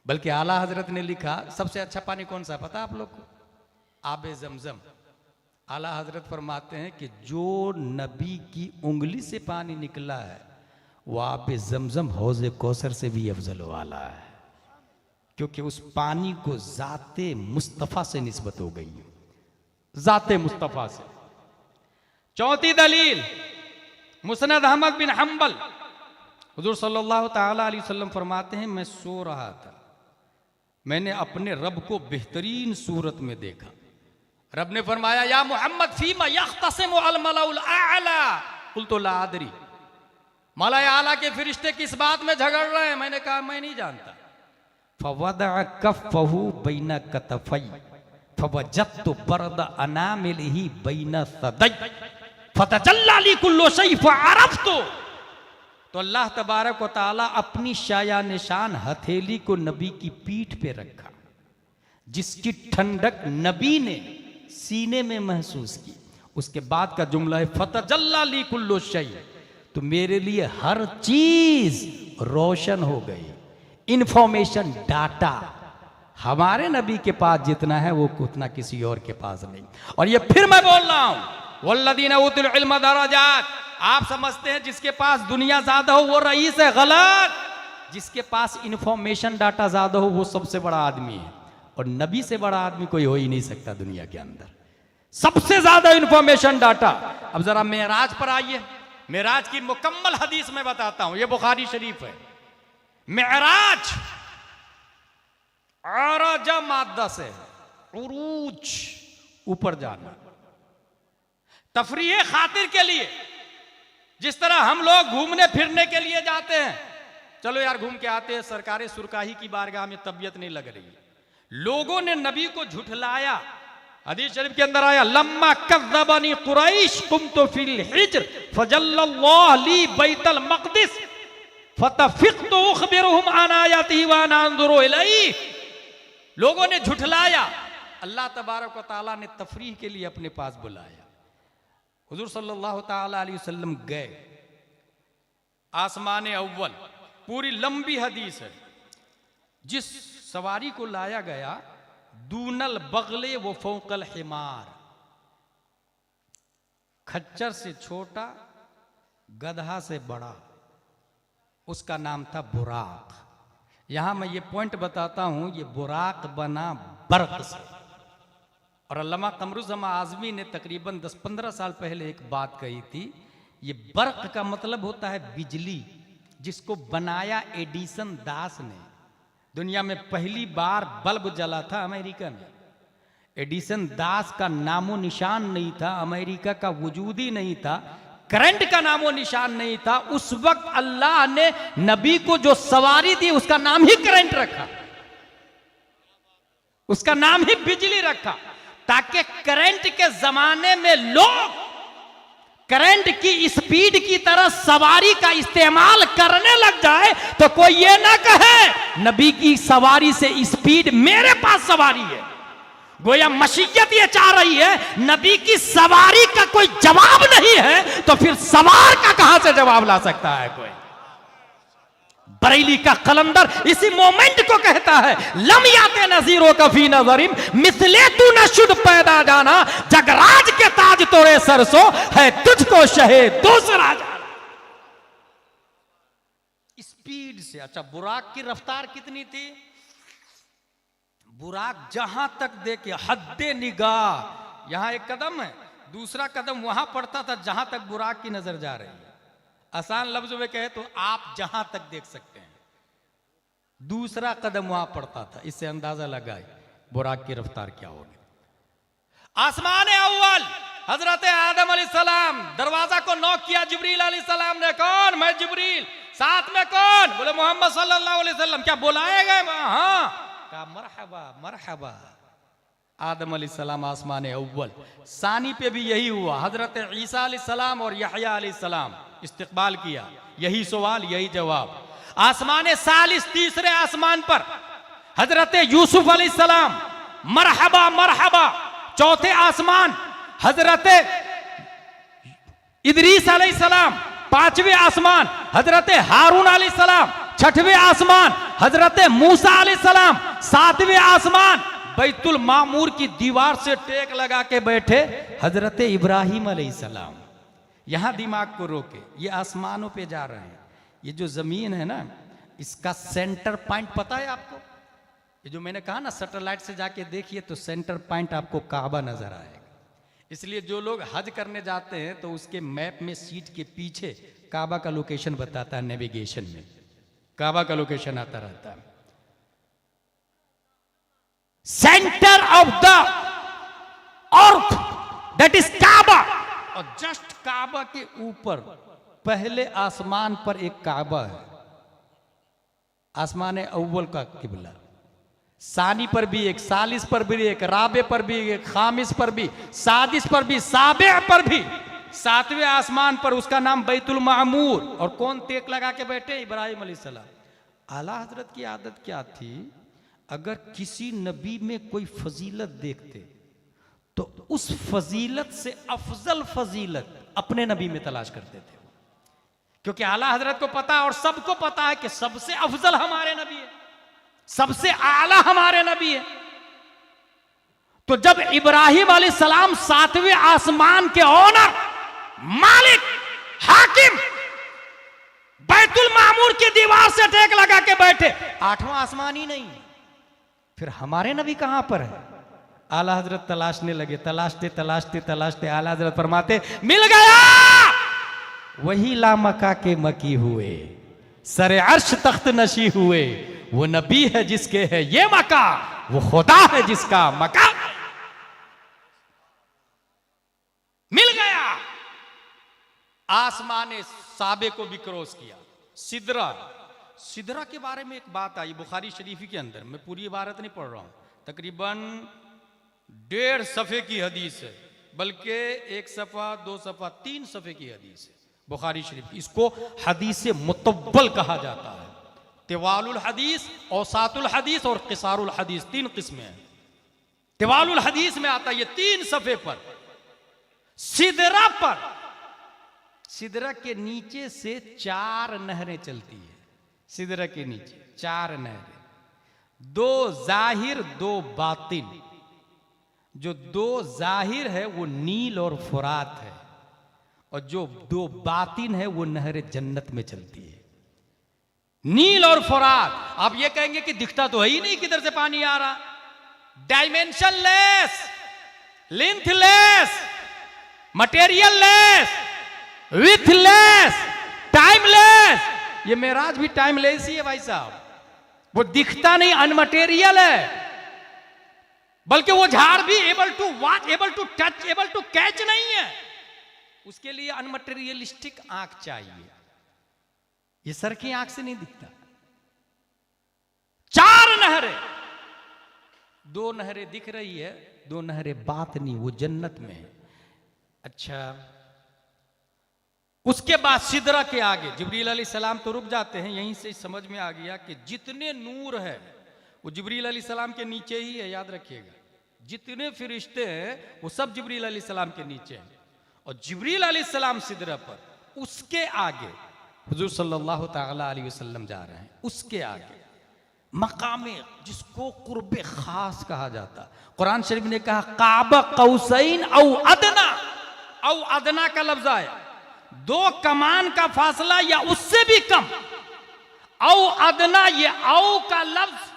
बल्कि आला हजरत ने लिखा सबसे अच्छा पानी कौन सा पता आप लोग को? आबे जमजम। आला हजरत फरमाते हैं कि जो नबी की उंगली से पानी निकला है वो आबे जमजम हौज़े कौसर से भी अफजल वाला है। क्योंकि उस पानी को जाते मुस्तफ़ा से निस्बत हो गई है, जाते मुस्तफ़ा से। चौथी दलील मुस्नद अहमद बिन हम्बल, हुजूर सल्लल्लाहु ताला अलैहि वसल्लम फरमाते हैं, मैं सो रहा था, मैंने अपने रब को बेहतरीन सूरत में देखा। रब ने फरमाया, या मोहम्मद फीमा यख्तसिमु अल मलाउल आला, कुल्तु ला अदरी, मलाए आला के फरिश्ते किस बात में झगड़ रहे हैं? मैंने कहा मैं नहीं जानता। फवदअ कफ़हु बैन कतफ़ै फवजदतु बरद अनामिलिही बैन सदै फतजल्ला ली कुल्लु शै फअरफ्तु। तो अल्लाह तबारक व तआला अपनी शाया निशान हथेली को नबी की पीठ पे रखा, जिसकी ठंडक नबी ने सीने में महसूस की। उसके बाद का जुमला है फतजल्ला ली कुल्लु शै, तो मेरे लिए हर चीज रोशन हो गई। इंफॉर्मेशन, डाटा हमारे नबी के पास जितना है वो उतना किसी और के पास नहीं। और ये फिर मैं बोल रहा हूं, वल्लदीना उतुल इल्म दरजात, आप समझते हैं जिसके पास दुनिया ज्यादा हो वो रईस है, गलत। जिसके पास इंफॉर्मेशन डाटा ज्यादा हो वो सबसे बड़ा आदमी है, और नबी से बड़ा आदमी कोई हो ही नहीं सकता दुनिया के अंदर। सबसे ज्यादा इंफॉर्मेशन डाटा। अब जरा मेराज पर आइए, मेराज की मुकम्मल हदीस में बताता हूं, ये बुखारी शरीफ है। मेराज आराजा मादा से उरूज, ऊपर जाना, तफरीह खातिर के लिए, जिस तरह हम लोग घूमने फिरने के लिए जाते हैं, चलो यार घूम के आते हैं, सरकारे सुरकाही की बारगाह में तबीयत नहीं लग रही। लोगों ने नबी को झुठलाया। हदीस शरीफ के अंदर आया, लम्मा कज़्ज़बनी कुरैश कुमतु फिल हिज्र फजल्लल्लाहु ली बैतल मक़दिस फतफ़िक़्तु उख़बिरुहुम अन आयातिही व अना अंज़ुरु इलैहि। लोगों ने झुठलाया, अल्लाह तबारक व तआला ने तफरीह के लिए अपने पास बुलाया। हुजूर सल्लल्लाहु ताला अलैहि वसल्लम गए आसमान अव्वल, पूरी लंबी हदीस है। जिस सवारी को लाया गया, दूनल बगले वो फौकल हिमार, खच्चर से छोटा, गधा से बड़ा, उसका नाम था बुराक। यहां मैं ये पॉइंट बताता हूं, ये बुराक बना बर्क से। और अल्लामा कमरुज़्ज़मा आज़मी ने तकरीबन 10-15 साल पहले एक बात कही थी, ये बर्क का मतलब होता है बिजली, जिसको बनाया एडिसन दास ने। दुनिया में पहली बार बल्ब जला था अमेरिका में। एडिसन दास का नामो निशान नहीं था, अमेरिका का वजूद ही नहीं था, करंट का नामो निशान नहीं था। उस वक्त अल्लाह ने नबी को जो सवारी दी उसका नाम ही करंट रखा, उसका नाम ही बिजली रखा, ताकि करंट के जमाने में लोग करंट की स्पीड की तरह सवारी का इस्तेमाल करने लग जाए तो कोई ये ना कहे नबी की सवारी से स्पीड मेरे पास सवारी है। गोया मशीयत ये चाह रही है, नबी की सवारी का कोई जवाब नहीं है तो फिर सवार का कहां से जवाब ला सकता है कोई। बरेली का कलंदर इसी मोमेंट को कहता है, लम याते नजीरों का फी नजरिम मिसले तू न शुद्ध पैदा जाना, जगराज के ताज तोड़े सरसों है तुझको शहे दूसरा जाना। स्पीड से। अच्छा, बुराक की रफ्तार कितनी थी? बुराक जहां तक देखे हद्दे निगाह, यहां एक कदम है, दूसरा कदम वहां पड़ता था जहां तक बुराक की नजर जा रही है। आसान लफ्जों में कहे तो आप जहां तक देख सकते हैं, दूसरा कदम वहां पड़ता था। इससे अंदाजा लगाए बुराक की रफ्तार क्या होगी। आसमान अव्वल हजरत आदम अलैहिस्सलाम, दरवाजा को नॉक किया जिब्रील अलैहिस्सलाम ने। कौन? मैं जिब्रील। साथ में कौन? बोले मोहम्मद सल्लल्लाहु अलैहि वसल्लम। क्या बुलाए गए? हाँ। कहा मरहबा मरहबा। आदम अलैहिस्सलाम आसमान अव्वल। सानी पे भी यही हुआ, हजरत ईसा अलैहिस्सलाम और यहया अलैहिस्सलाम इस्तकबाल किया, यही सवाल यही जवाब। आसमान सालिस, तीसरे आसमान पर हजरत यूसुफ अलैहिस्सलाम, मरहबा मरहबा। चौथे आसमान हजरत इदरीस अलैहिस्सलाम, पांचवें आसमान हजरत हारून अलैहिस्सलाम, छठवें आसमान हजरत मूसा अलैहिस्सलाम, सातवें आसमान बैतुल मामूर की दीवार से टेक लगा के बैठे हजरत इब्राहिम अलैहिस्सलाम। यहां दिमाग को रोके, ये आसमानों पे जा रहे हैं। ये जो जमीन है ना, इसका सेंटर पॉइंट पता है आपको? ये जो मैंने कहा ना सैटेलाइट से जाके देखिए तो सेंटर पॉइंट आपको काबा नजर आएगा। इसलिए जो लोग हज करने जाते हैं तो उसके मैप में सीट के पीछे काबा का लोकेशन बताता है, नेविगेशन में काबा का लोकेशन आता रहता है। Centre of the earth that is Kaaba, और जस्ट काबा के ऊपर पहले आसमान पर एक काबा है, आसमान अव्वल का किबला। सानी पर भी एक, सालिस पर भी एक, राबे पर भी एक, खामिस पर भी, सादिस पर भी, साबे पर भी, सातवें आसमान पर उसका नाम बैतुल मामूर। और कौन टेक लगा के बैठे? इब्राहिम अलैहिस्सलाम। आला हजरत की आदत क्या थी, अगर किसी नबी में कोई फजीलत देखते तो उस फजीलत से अफजल फजीलत अपने नबी में तलाश करते थे, क्योंकि आला हजरत को पता और सबको पता है कि सबसे अफजल हमारे नबी है, सबसे आला हमारे नबी है। तो जब इब्राहिम अलैहिस्सलाम सातवें आसमान के ओनर, मालिक, हाकिम, बैतुल मामूर की दीवार से टेक लगा के बैठे, आठवां आसमान ही नहीं, फिर हमारे नबी कहां पर है? आला हजरत तलाशने लगे, तलाशते तलाशते तलाशते आला हजरत फरमाते मिल गया, वही लामका के मकी हुए, सरे अर्श तख्त नशी हुए, वो नबी है जिसके है ये मका, वो खुदा है जिसका मका। मिल गया। आसमाने साबे को भी क्रॉस किया। सिदरा, सिदरा के बारे में एक बात आई बुखारी शरीफ के अंदर, मैं पूरी इबारत नहीं पढ़ रहा हूं, तकरीबन 1.5 सफ़े की हदीस है, बल्कि 1 सफ़ा 2 सफ़ा 3 सफ़े की हदीस है बुखारी शरीफ। इसको हदीस मुतव्वल कहा जाता है। तिवालुल हदीस, औसातुल हदीस और क़िसारुल हदीस, 3 किस्में हैं। तिवालुल हदीस में आता है ये 3 सफ़े पर, सिदरा पर, सिदरा के नीचे से 4 नहरें चलती है। सिदरा के नीचे 4 नहरें, 2 जाहिर 2 बातिन। जो 2 जाहिर है वो नील और फुरात है, और जो 2 बातिन है वो नहर जन्नत में चलती है। नील और फुरात। आप ये कहेंगे कि दिखता तो है ही नहीं किधर से पानी आ रहा, dimension less, length less, material less, with less, time less. ये मेराज भी टाइम लेस ही है भाई साहब, वो दिखता नहीं, अनमटेरियल है, बल्कि वो झाड़ भी able to watch, able to touch, able to catch नहीं है। उसके लिए अनमटेरियलिस्टिक आंख चाहिए, ये सर की आंख से नहीं दिखता। 4 नहरें, 2 नहरें दिख रही है, 2 नहरें बातनी, वो जन्नत में है। अच्छा, उसके बाद सिदरा के आगे जिब्रील अलैहिस्सलाम तो रुक जाते हैं। यहीं से समझ में आ गया कि जितने नूर है वो जिब्रील अलैहिस्सलाम के नीचे ही है, याद रखिएगा। जितने फरिश्ते हैं वो सब जिब्रील अलैहिस्सलाम के नीचे हैं, और जिब्रील अलैहिस्सलाम सिदरा पर, उसके आगे हुजूर सल्लल्लाहु तआला अलैहि वसल्लम जा रहे हैं। उसके आगे मकामे, जिसको कुर्बे खास कहा जाता। कुरान शरीफ ने कहा काबा कौसैन औ अदना, औ अदना का लफ्ज आया, 2 कमान का फासला या उससे भी कम। औ अदना, ये औ का लफ्ज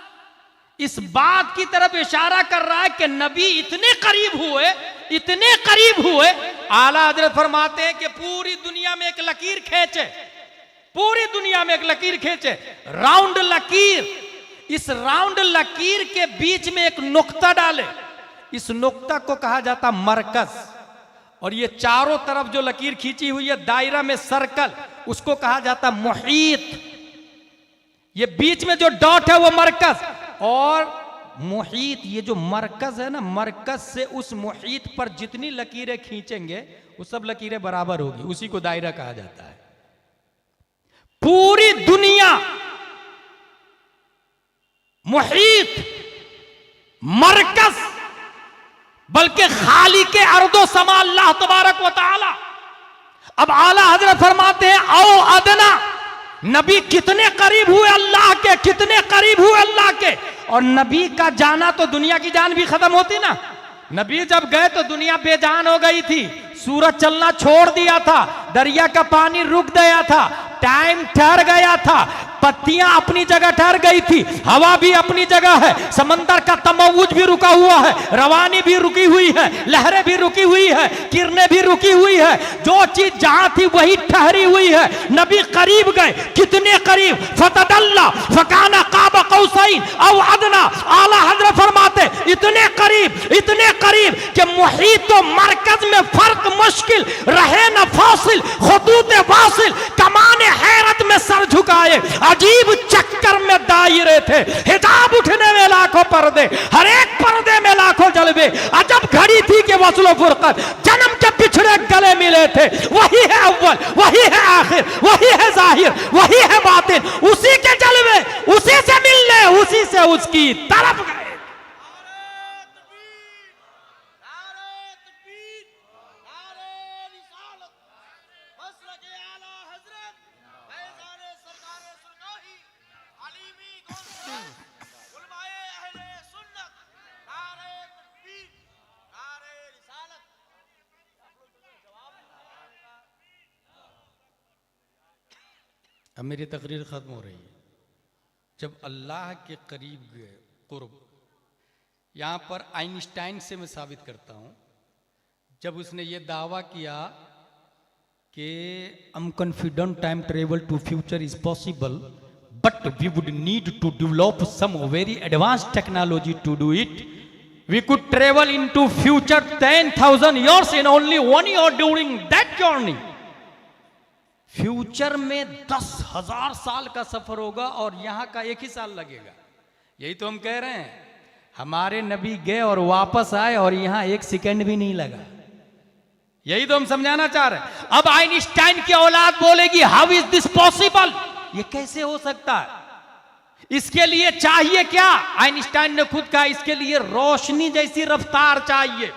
इस बात की तरफ इशारा कर रहा है कि नबी इतने करीब हुए, इतने करीब हुए। आला हजरत फरमाते हैं कि पूरी दुनिया में एक लकीर खींचे, पूरी दुनिया में एक लकीर खींचे, राउंड लकीर। इस राउंड लकीर के बीच में एक नुक्ता डाले, इस नुक्ता को कहा जाता मरकज। और ये चारों तरफ जो लकीर खींची हुई है दायरा में सर्कल, उसको कहा जाता मुहीत। ये बीच में जो डॉट है वो मरकज, और मुहीत, ये जो मरकज है ना, मरकज से उस मुहीत पर जितनी लकीरें खींचेंगे वो सब लकीरें बराबर होगी, उसी को दायरा कहा जाता है। पूरी दुनिया मुहीत, मरकज, बल्कि खाली के अर्दो समा अल्लाह तबारक व तआला। अब आला हजरत फरमाते हैं औ अदना, नबी कितने करीब हुए अल्लाह के, कितने करीब हुए अल्लाह के। और नबी का जाना तो दुनिया की जान भी खत्म होती ना। नबी जब गए तो दुनिया बेजान हो गई थी, सूरज चलना छोड़ दिया था, दरिया का पानी रुक गया था, टाइम ठहर गया था, पत्तियां अपनी जगह ठहर गई थी, हवा भी अपनी जगह है, समंदर का तमव्वुज भी रुका हुआ है, रवानी भी रुकी हुई है, लहरें भी रुकी हुई है, किरणें भी रुकी हुई है, जो चीज जहां थी वही ठहरी हुई है। नबी करीब गए, कितने करीब, फतदल्ला फकाना काबा कौसैन औ अदना। आला हजरत फरमाते इतने करीब कि मुहीत व मरकज में फर्क मुश्किल रहे न फासिल, खुतूत वासिल कमाने हैरत में सर झुकाए, अजीब चक्कर में दायरे थे, हिजाब उठने में लाखों पर्दे, हर एक पर्दे में लाखों जलवे, अजब घड़ी थी कि वस्ल फुरकत जन्म के पिछड़े गले मिले थे। वही है अव्वल, वही है आखिर, वही है जाहिर, वही है बातिन, उसी के जलवे, उसी से मिलने, उसी से उसकी तरफ गए। अब मेरी तकरीर ख़त्म हो रही है। जब अल्लाह के करीब गए, कुर्ब, यहाँ पर आइंस्टाइन से मैं साबित करता हूँ। जब उसने ये दावा किया कि I'm confident time travel to future is possible, but we would need to develop some very advanced technology to do it. We could travel into future 10,000 years in only 1 year during that journey. Future में 10,000 साल का सफर होगा और यहाँ का 1 ही साल लगेगा। यही तो हम कह रहे हैं। हमारे नबी गए और वापस आए और यहाँ 1 सेकंड भी नहीं लगा। यही तो हम समझाना चाह रहे हैं। अब आइंस्टाइन की औलाद बोलेगी हाउ इज दिस पॉसिबल, ये कैसे हो सकता है? इसके लिए चाहिए क्या? आइंस्टाइन ने खुद कहा इसके लिए रोशनी जैसी रफ्तार चाहिए,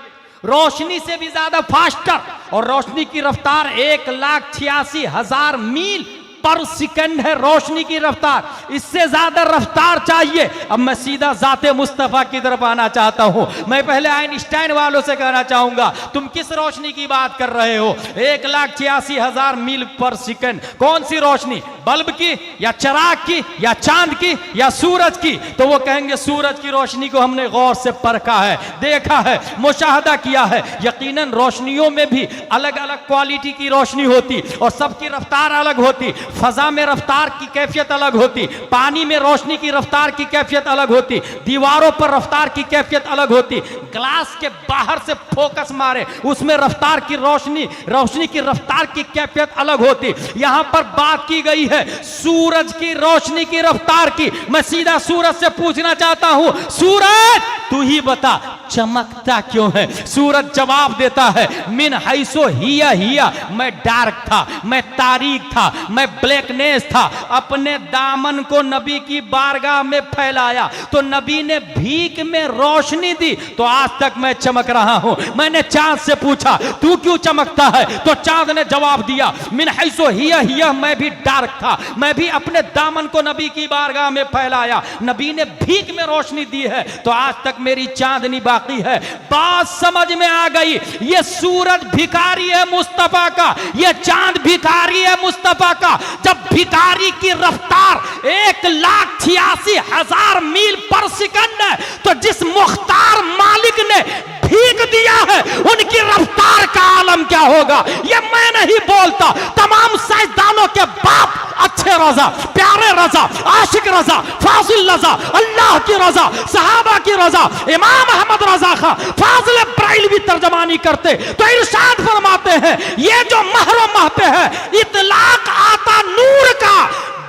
रोशनी से भी ज्यादा फास्टर, और रोशनी की रफ्तार 1,86,000 मील पर सेकंड है रोशनी की रफ्तार। इससे ज्यादा रफ्तार चाहिए। अब मैं सीधा जाते मुस्तफा की तरफ आना चाहता हूं। मैं पहले आइंस्टाइन वालों से कहना चाहूंगा तुम किस रोशनी की बात कर रहे हो? 1,86,000 मील पर सेकंड। कौन सी रोशनी? बल्ब की या चिराग की या चांद की या सूरज की? तो वो कहेंगे सूरज की रोशनी को हमने गौर से परखा है, देखा है, मुशाहदा किया है। यकीनन रोशनियों में भी अलग अलग क्वालिटी की रोशनी होती और सबकी रफ्तार अलग होती। फजा में रफ्तार की कैफियत अलग होती, पानी में रोशनी की रफ्तार की कैफियत अलग होती, दीवारों पर रफ्तार की कैफियत अलग होती। ग्लास के बाहर से फोकस मारे उसमें रफ्तार की रोशनी की रफ्तार की कैफियत अलग होती। यहां पर बात की गई है सूरज की रोशनी की रफ्तार की। मैं सीधा सूरज से पूछना चाहता हूं, सूरज तू ही बता चमकता क्यों है? सूरज जवाब देता है मिन हैसो हिया, मैं डार्क था, मैं तारीक था, मैं ब्लैकनेस था। अपने दामन को नबी की बारगाह में फैलाया तो नबी ने भीख में रोशनी दी, तो आज तक मैं चमक रहा हूं। मैंने चांद से पूछा तू क्यों चमकता है, तो चांद ने जवाब दिया मिन हैसो हिया, मैं भी डार्क था, मैं भी अपने दामन को नबी की बारगाह में फैलाया, नबी ने भीख में रोशनी दी है, तो आज तक मेरी चांदनी बाकी है। बात समझ में आ गई। ये सूरज भिखारी है मुस्तफा का, ये चांद भिखारी है मुस्तफा का। जब भिखारी की रफ्तार 1,86,000 मील पर सेकंड है, तो जिस मुख्तार मालिक ने भीख दिया है उनकी रफ्तार का आलम क्या होगा? ये मैं नहीं बोलता, तमाम साइंसदानों के बाप अच्छे रजा, प्यारे रजा, आशिक रजा, फाजिल रजा, अल्लाह की रजा, सहाबा की रजा, इमाम अहमद रजा खां फाजिल ब्राइल भी तर्जमानी करते तो इरशाद फरमाते हैं ये जो महरो मह पे है इतलाक आता नूर का,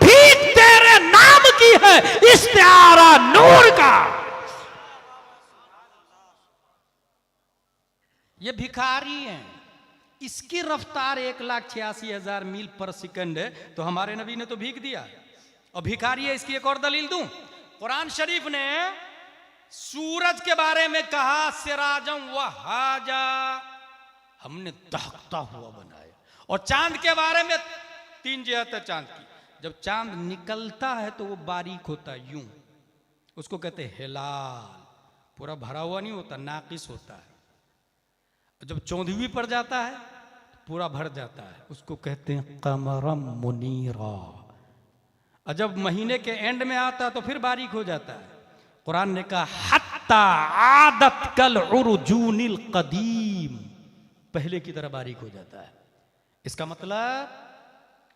भीख तेरे नाम की है इस्तिआरा नूर का। ये भिखारी हैं, इसकी रफ्तार 1,86,000 मील पर सेकंड है, तो हमारे नबी ने तो भीख दिया। और भिखारी है, इसकी एक और दलील दूं। कुरान शरीफ ने सूरज के बारे में कहा सिराजम व हाजा, हमने दहकता हुआ बनाया। और चांद के बारे में 3 जिहत है चांद की। जब चांद निकलता है तो वो बारीक होता है, यूं, उसको कहते हैं हिलाल, पूरा भरा हुआ नहीं होता, नाकिस होता है। जब चौंधवी पर जाता है पूरा भर जाता है, उसको कहते हैं कमरम मुनीरा। और जब महीने के एंड में आता है तो फिर बारीक हो जाता है। कुरान ने कहा हत्ता आदत कल उर्जूनिल कदीम, पहले की तरह बारीक हो जाता है। इसका मतलब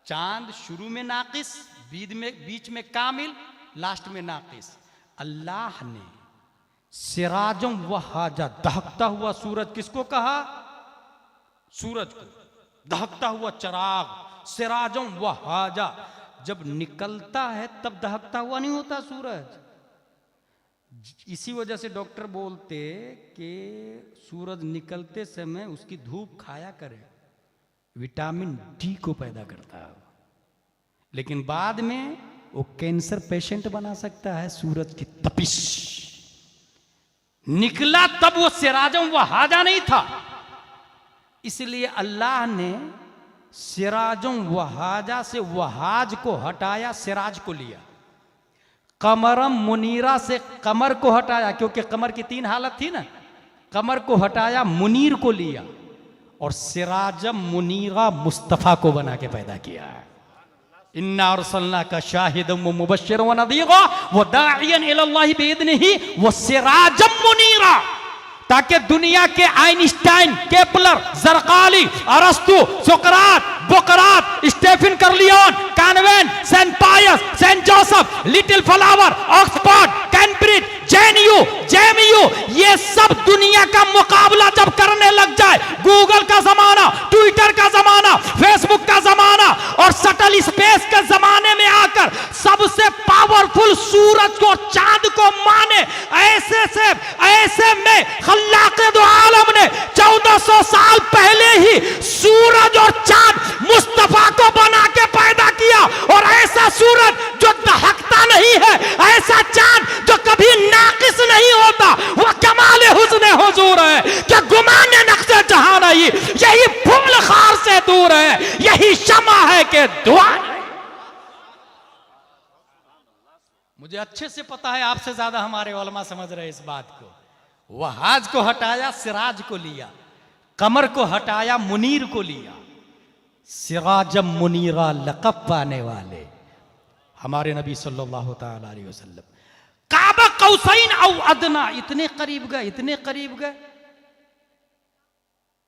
चांद शुरू में नाकिस, बीच में कामिल, लास्ट में नाकिस। अल्लाह ने सिराजम वहाजा, दहकता हुआ सूरज किसको कहा? सूरज को, दहकता हुआ चिराग, सिराजम वहाजा। जब निकलता है तब दहकता हुआ नहीं होता सूरज। इसी वजह से डॉक्टर बोलते कि सूरज निकलते समय उसकी धूप खाया करे, विटामिन डी को पैदा करता है। लेकिन बाद में वो कैंसर पेशेंट बना सकता है सूरज की तपिश। निकला तब वो सिराजम वहाजा नहीं था, इसलिए अल्लाह ने सिराजम वहाजा से वहाज को हटाया, सिराज को लिया। कमरम मुनीरा से कमर को हटाया, क्योंकि कमर की 3 हालत थी ना, कमर को हटाया, मुनीर को लिया, और सिराजम मुनीरा मुस्तफ़ा को बना के पैदा किया है। इन्ना अरसलनाका शाहिदम व मुबश्शिरन व नज़ीरा व दाइयन इलल्लाहि बिइज़निही व सिराजम मुनीरा, ताकि दुनिया के आइंस्टाइन, केपलर, जरकाली, अरस्तु, सुकरात, बुकरात, स्टेफन कर्लियन, convent, Saint Pius, Saint Joseph, Little Flower, Oxford, Cambridge, JNU, ये सब दुनिया का मुकाबला जब करने लग जाए, गूगल का जमाना, ट्विटर का जमाना, फेसबुक का जमाना और शटल स्पेस के जमाने में आकर सबसे पावरफुल सूरज को, चांद को माने, ऐसे में खल्लाक़े दो आलम ने 1400 साल पहले ही सूरज और चांद मुस्तफा को बना के पैदा किया। और ऐसा सूरज जो दहकता नहीं है, ऐसा चांद जो कभी नाकिस नहीं होता, वह कमाल हुस्न हुजूर है कि गुमाने नक्शे जहां नहीं। यही फूल खार से दूर है, यही शमा है कि दुआ। मुझे अच्छे से पता है, आपसे ज्यादा हमारे उलमा समझ रहे इस बात को। वहाज को हटाया, सिराज को लिया, कमर को हटाया, मुनीर को लिया। सिराजम मुनीरा लक़ब पाने वाले हमारे नबी सल्लल्लाहु तआला अलैहि वसल्लम काबा कौसैन औ अदना, इतने करीब गए, इतने करीब गए।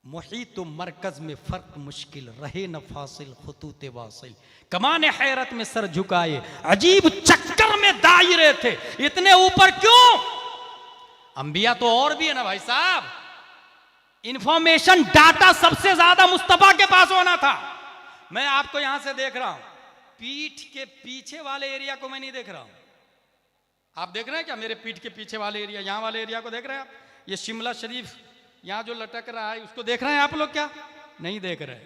मुहीत मरकज में फर्क मुश्किल, रहे न फासिल खुतूत वासिल। कमाने हैरत में सर झुकाए, अजीब चक्कर में दायरे थे। इतने ऊपर क्यों? अंबिया तो और भी है ना भाई साहब। इंफॉर्मेशन, डाटा सबसे ज्यादा मुस्तफा के पास होना था। मैं आपको यहां से देख रहा हूं, पीठ के पीछे वाले एरिया को मैं नहीं देख रहा हूं। आप देख रहे हैं क्या मेरे पीठ के पीछे वाले एरिया, यहां वाले एरिया को देख रहे हैं आप? ये शिमला शरीफ यहां जो लटक रहा है, उसको देख रहे हैं आप लोग? क्या नहीं देख रहे?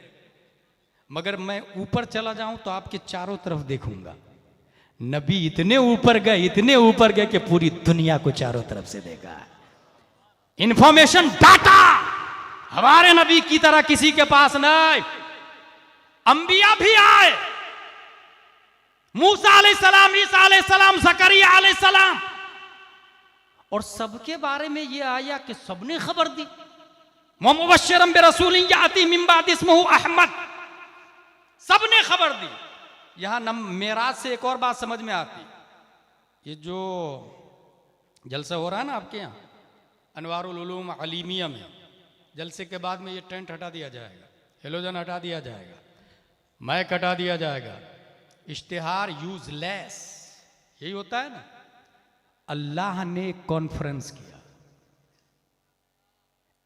मगर मैं ऊपर चला जाऊं तो आपके चारों तरफ देखूंगा। नबी इतने ऊपर गए, इतने ऊपर गए कि पूरी दुनिया को चारों तरफ से देखा। इंफॉर्मेशन, डाटा हमारे नबी की तरह किसी के पास नहीं। अंबिया भी आए, मूसा अलैहिस्सलाम, ईसा अलैहिस्सलाम, ज़करिया अलैहिस्सलाम, और सबके बारे में यह आया कि सबने खबर दी। मुबश्शिरन बिरसूलिन याती मिन बाद इस्मुहु अहमद, सबने खबर दी। यहां मेराज से एक और बात समझ में आती, ये जो जलसा हो रहा है ना आपके यहाँ अनवारुल उलूम अलीमिया में, जलसे के बाद में ये टेंट हटा दिया जाएगा, हेलोजन हटा दिया जाएगा, माइक हटा दिया जाएगा, इश्तिहार यूजलेस, यही होता है ना। अल्लाह ने कॉन्फ्रेंस किया,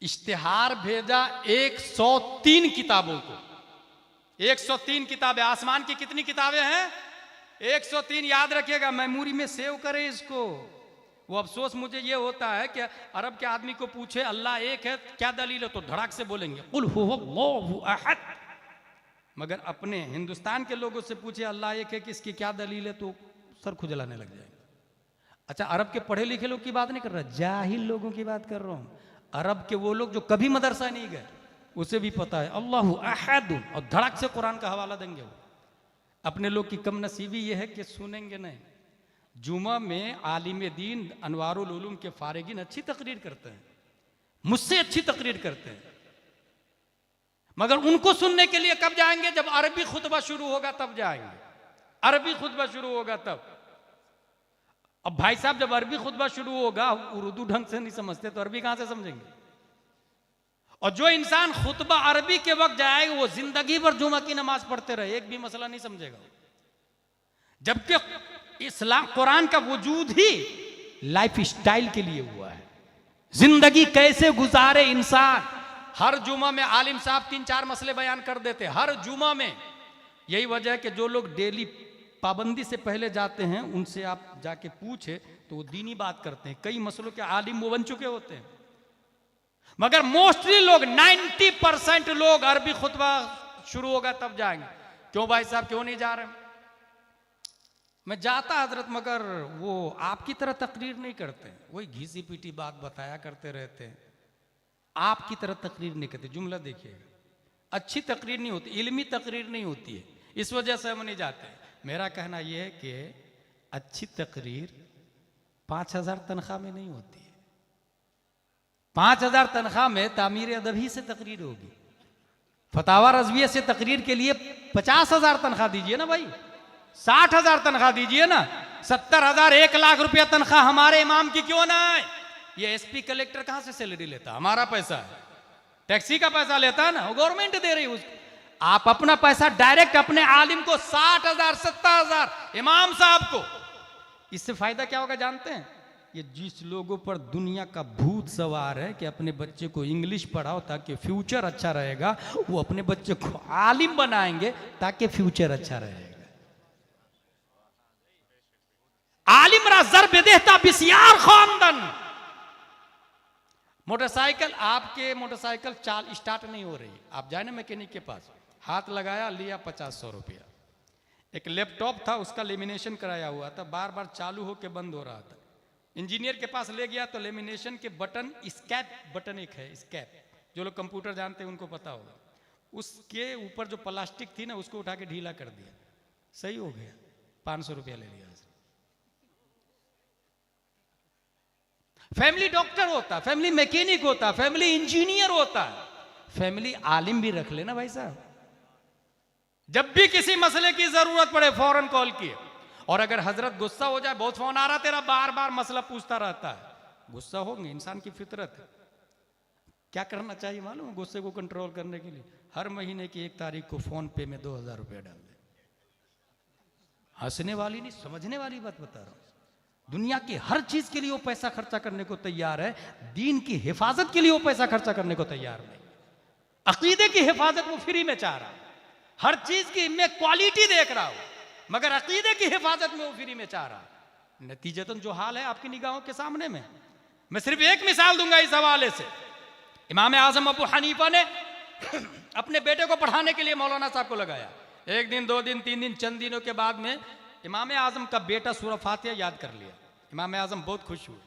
इश्तिहार भेजा 103 किताबों को। 103 किताबें, आसमान की कितनी किताबें हैं? 103। याद रखिएगा, मेमोरी में सेव करें इसको। वो अफसोस मुझे ये होता है कि अरब के आदमी को पूछे अल्लाह एक है, क्या दलील है, तो धड़ाक से बोलेंगे कुल हुवल्लाहु अहद। मगर अपने हिंदुस्तान के लोगों से पूछे अल्लाह एक है कि इसकी क्या दलील है, तो सर खुजलाने लग जाएंगे। अच्छा, अरब के पढ़े लिखे लोग की बात नहीं कर रहा, जाहिल लोगों की बात कर रहा हूं। अरब के वो लोग जो कभी मदरसा नहीं गए, उसे भी पता है अल्लाहु अहद, और धड़क से कुरान का हवाला देंगे वो। अपने लोग की कम नसीबी ये है कि सुनेंगे नहीं। जुमा में आलिम दीन अनवारुल उलूम के फारिगीन अच्छी तकरीर करते हैं, मुझसे अच्छी तकरीर करते हैं, मगर उनको सुनने के लिए कब जाएंगे? जब अरबी खुतबा शुरू होगा तब जाएंगे। अरबी खुतबा शुरू होगा तब। अब भाई साहब जब अरबी खुतबा शुरू होगा, उर्दू ढंग से नहीं समझते तो अरबी कहां से समझेंगे? और जो इंसान खुतबा अरबी के वक्त जाएगा वो जिंदगी भर जुमा की नमाज पढ़ते रहे, एक भी मसला नहीं समझेगा। जबकि इस्लाम कुरान का वजूद ही लाइफ स्टाइल के लिए हुआ है, जिंदगी कैसे गुजारे इंसान। हर जुमा में आलिम साहब 3-4 मसले बयान कर देते, हर जुमा में। यही वजह है कि जो लोग डेली पाबंदी से पहले जाते हैं उनसे आप जाके पूछे तो वो दीनी बात करते हैं, कई मसलों के आलिम वो बन चुके होते हैं। मगर मोस्टली लोग 90% लोग अरबी खुतबा शुरू होगा तब जाएंगे। क्यों भाई साहब क्यों नहीं जा रहे? मैं जाता हजरत, मगर वो आपकी तरह तकरीर नहीं करते, वही घिसी पीटी बात बताया करते रहते हैं, आपकी तरह तकरीर नहीं करते। जुमला देखिएगा, अच्छी तकरीर नहीं होती, इल्मी तकरीर नहीं होती है, इस वजह से हम नहीं जाते। मेरा कहना यह है कि अच्छी तकरीर 5,000 तनख्वाह में नहीं होती है। 5,000 तनख्वाह में तामीर अदबी से तकरीर होगी, फतावा रज़विया से तकरीर के लिए 50,000 तनख्वाह दीजिए ना भाई, 60,000 तनख्वाह दीजिए ना, 70,000 1 लाख रुपया तनख्वाह हमारे इमाम की क्यों ना है? ये एसपी कलेक्टर कहां से सैलरी लेता? हमारा पैसा है, टैक्सी का पैसा लेता है ना, वो गवर्नमेंट दे रही है उसको। आप अपना पैसा डायरेक्ट अपने आलिम को 60,000 70,000 इमाम साहब को, इससे फायदा क्या होगा जानते हैं? ये जिस लोगों पर दुनिया का भूत सवार है कि अपने बच्चे को इंग्लिश पढ़ाओ ताकि फ्यूचर अच्छा रहेगा, वो अपने बच्चे को आलिम बनाएंगे ताकि फ्यूचर अच्छा रहेगा। आलिम रा ज़रब देता बिस्यार खानदन। मोटरसाइकिल, आपके मोटरसाइकिल चाल स्टार्ट नहीं हो रही, आप जाए ना मैकेनिक के पास, हाथ लगाया, लिया 50-100 रुपया। एक लैपटॉप था, उसका लेमिनेशन कराया हुआ था, बार बार चालू होकर बंद हो रहा था। इंजीनियर के पास ले गया तो लेमिनेशन के बटन, स्कैप बटन एक है, स्कैप, जो लोग कंप्यूटर जानते हैं उनको पता होगा, उसके ऊपर जो प्लास्टिक थी ना उसको उठा के ढीला कर दिया, सही हो गया, 500 रुपया ले लिया। फैमिली डॉक्टर होता, फैमिली मैकेनिक होता, फैमिली इंजीनियर होता है, फैमिली आलिम भी रख लेना भाई साहब। जब भी किसी मसले की जरूरत पड़े फौरन कॉल किए। और अगर हजरत गुस्सा हो जाए, बहुत फोन आ रहा तेरा, बार बार मसला पूछता रहता है, गुस्सा होंगे, इंसान की फितरत है। क्या करना चाहिए मालूम है गुस्से को कंट्रोल करने के लिए? हर महीने की 1 तारीख को फोन पे में 2,000 रुपया डाल दे। हंसने वाली नहीं, समझने वाली बात बता रहा हूं। दुनिया की हर चीज के लिए वो पैसा खर्चा करने को तैयार है, दीन की हिफाजत के लिए वो पैसा खर्चा करने को तैयार नहीं। अकीदे की हिफाजत वो फ्री में चाह रहा है, हर चीज की मैं क्वालिटी देख रहा हूं, मगर अकीदे की हिफाजत में वो फ्री में चाह रहा है। नतीजतन जो हाल है आपकी निगाहों के सामने में। मैं सिर्फ एक मिसाल दूंगा इस हवाले से। इमाम आजम अबू हनीफा ने अपने बेटे को पढ़ाने के लिए मौलाना साहब को लगाया। 1 दिन 2 दिन 3 दिन, चंद दिनों के बाद में इमाम आजम का बेटा सूरह फातिहा याद कर लिया। इमाम आजम बहुत खुश हुए,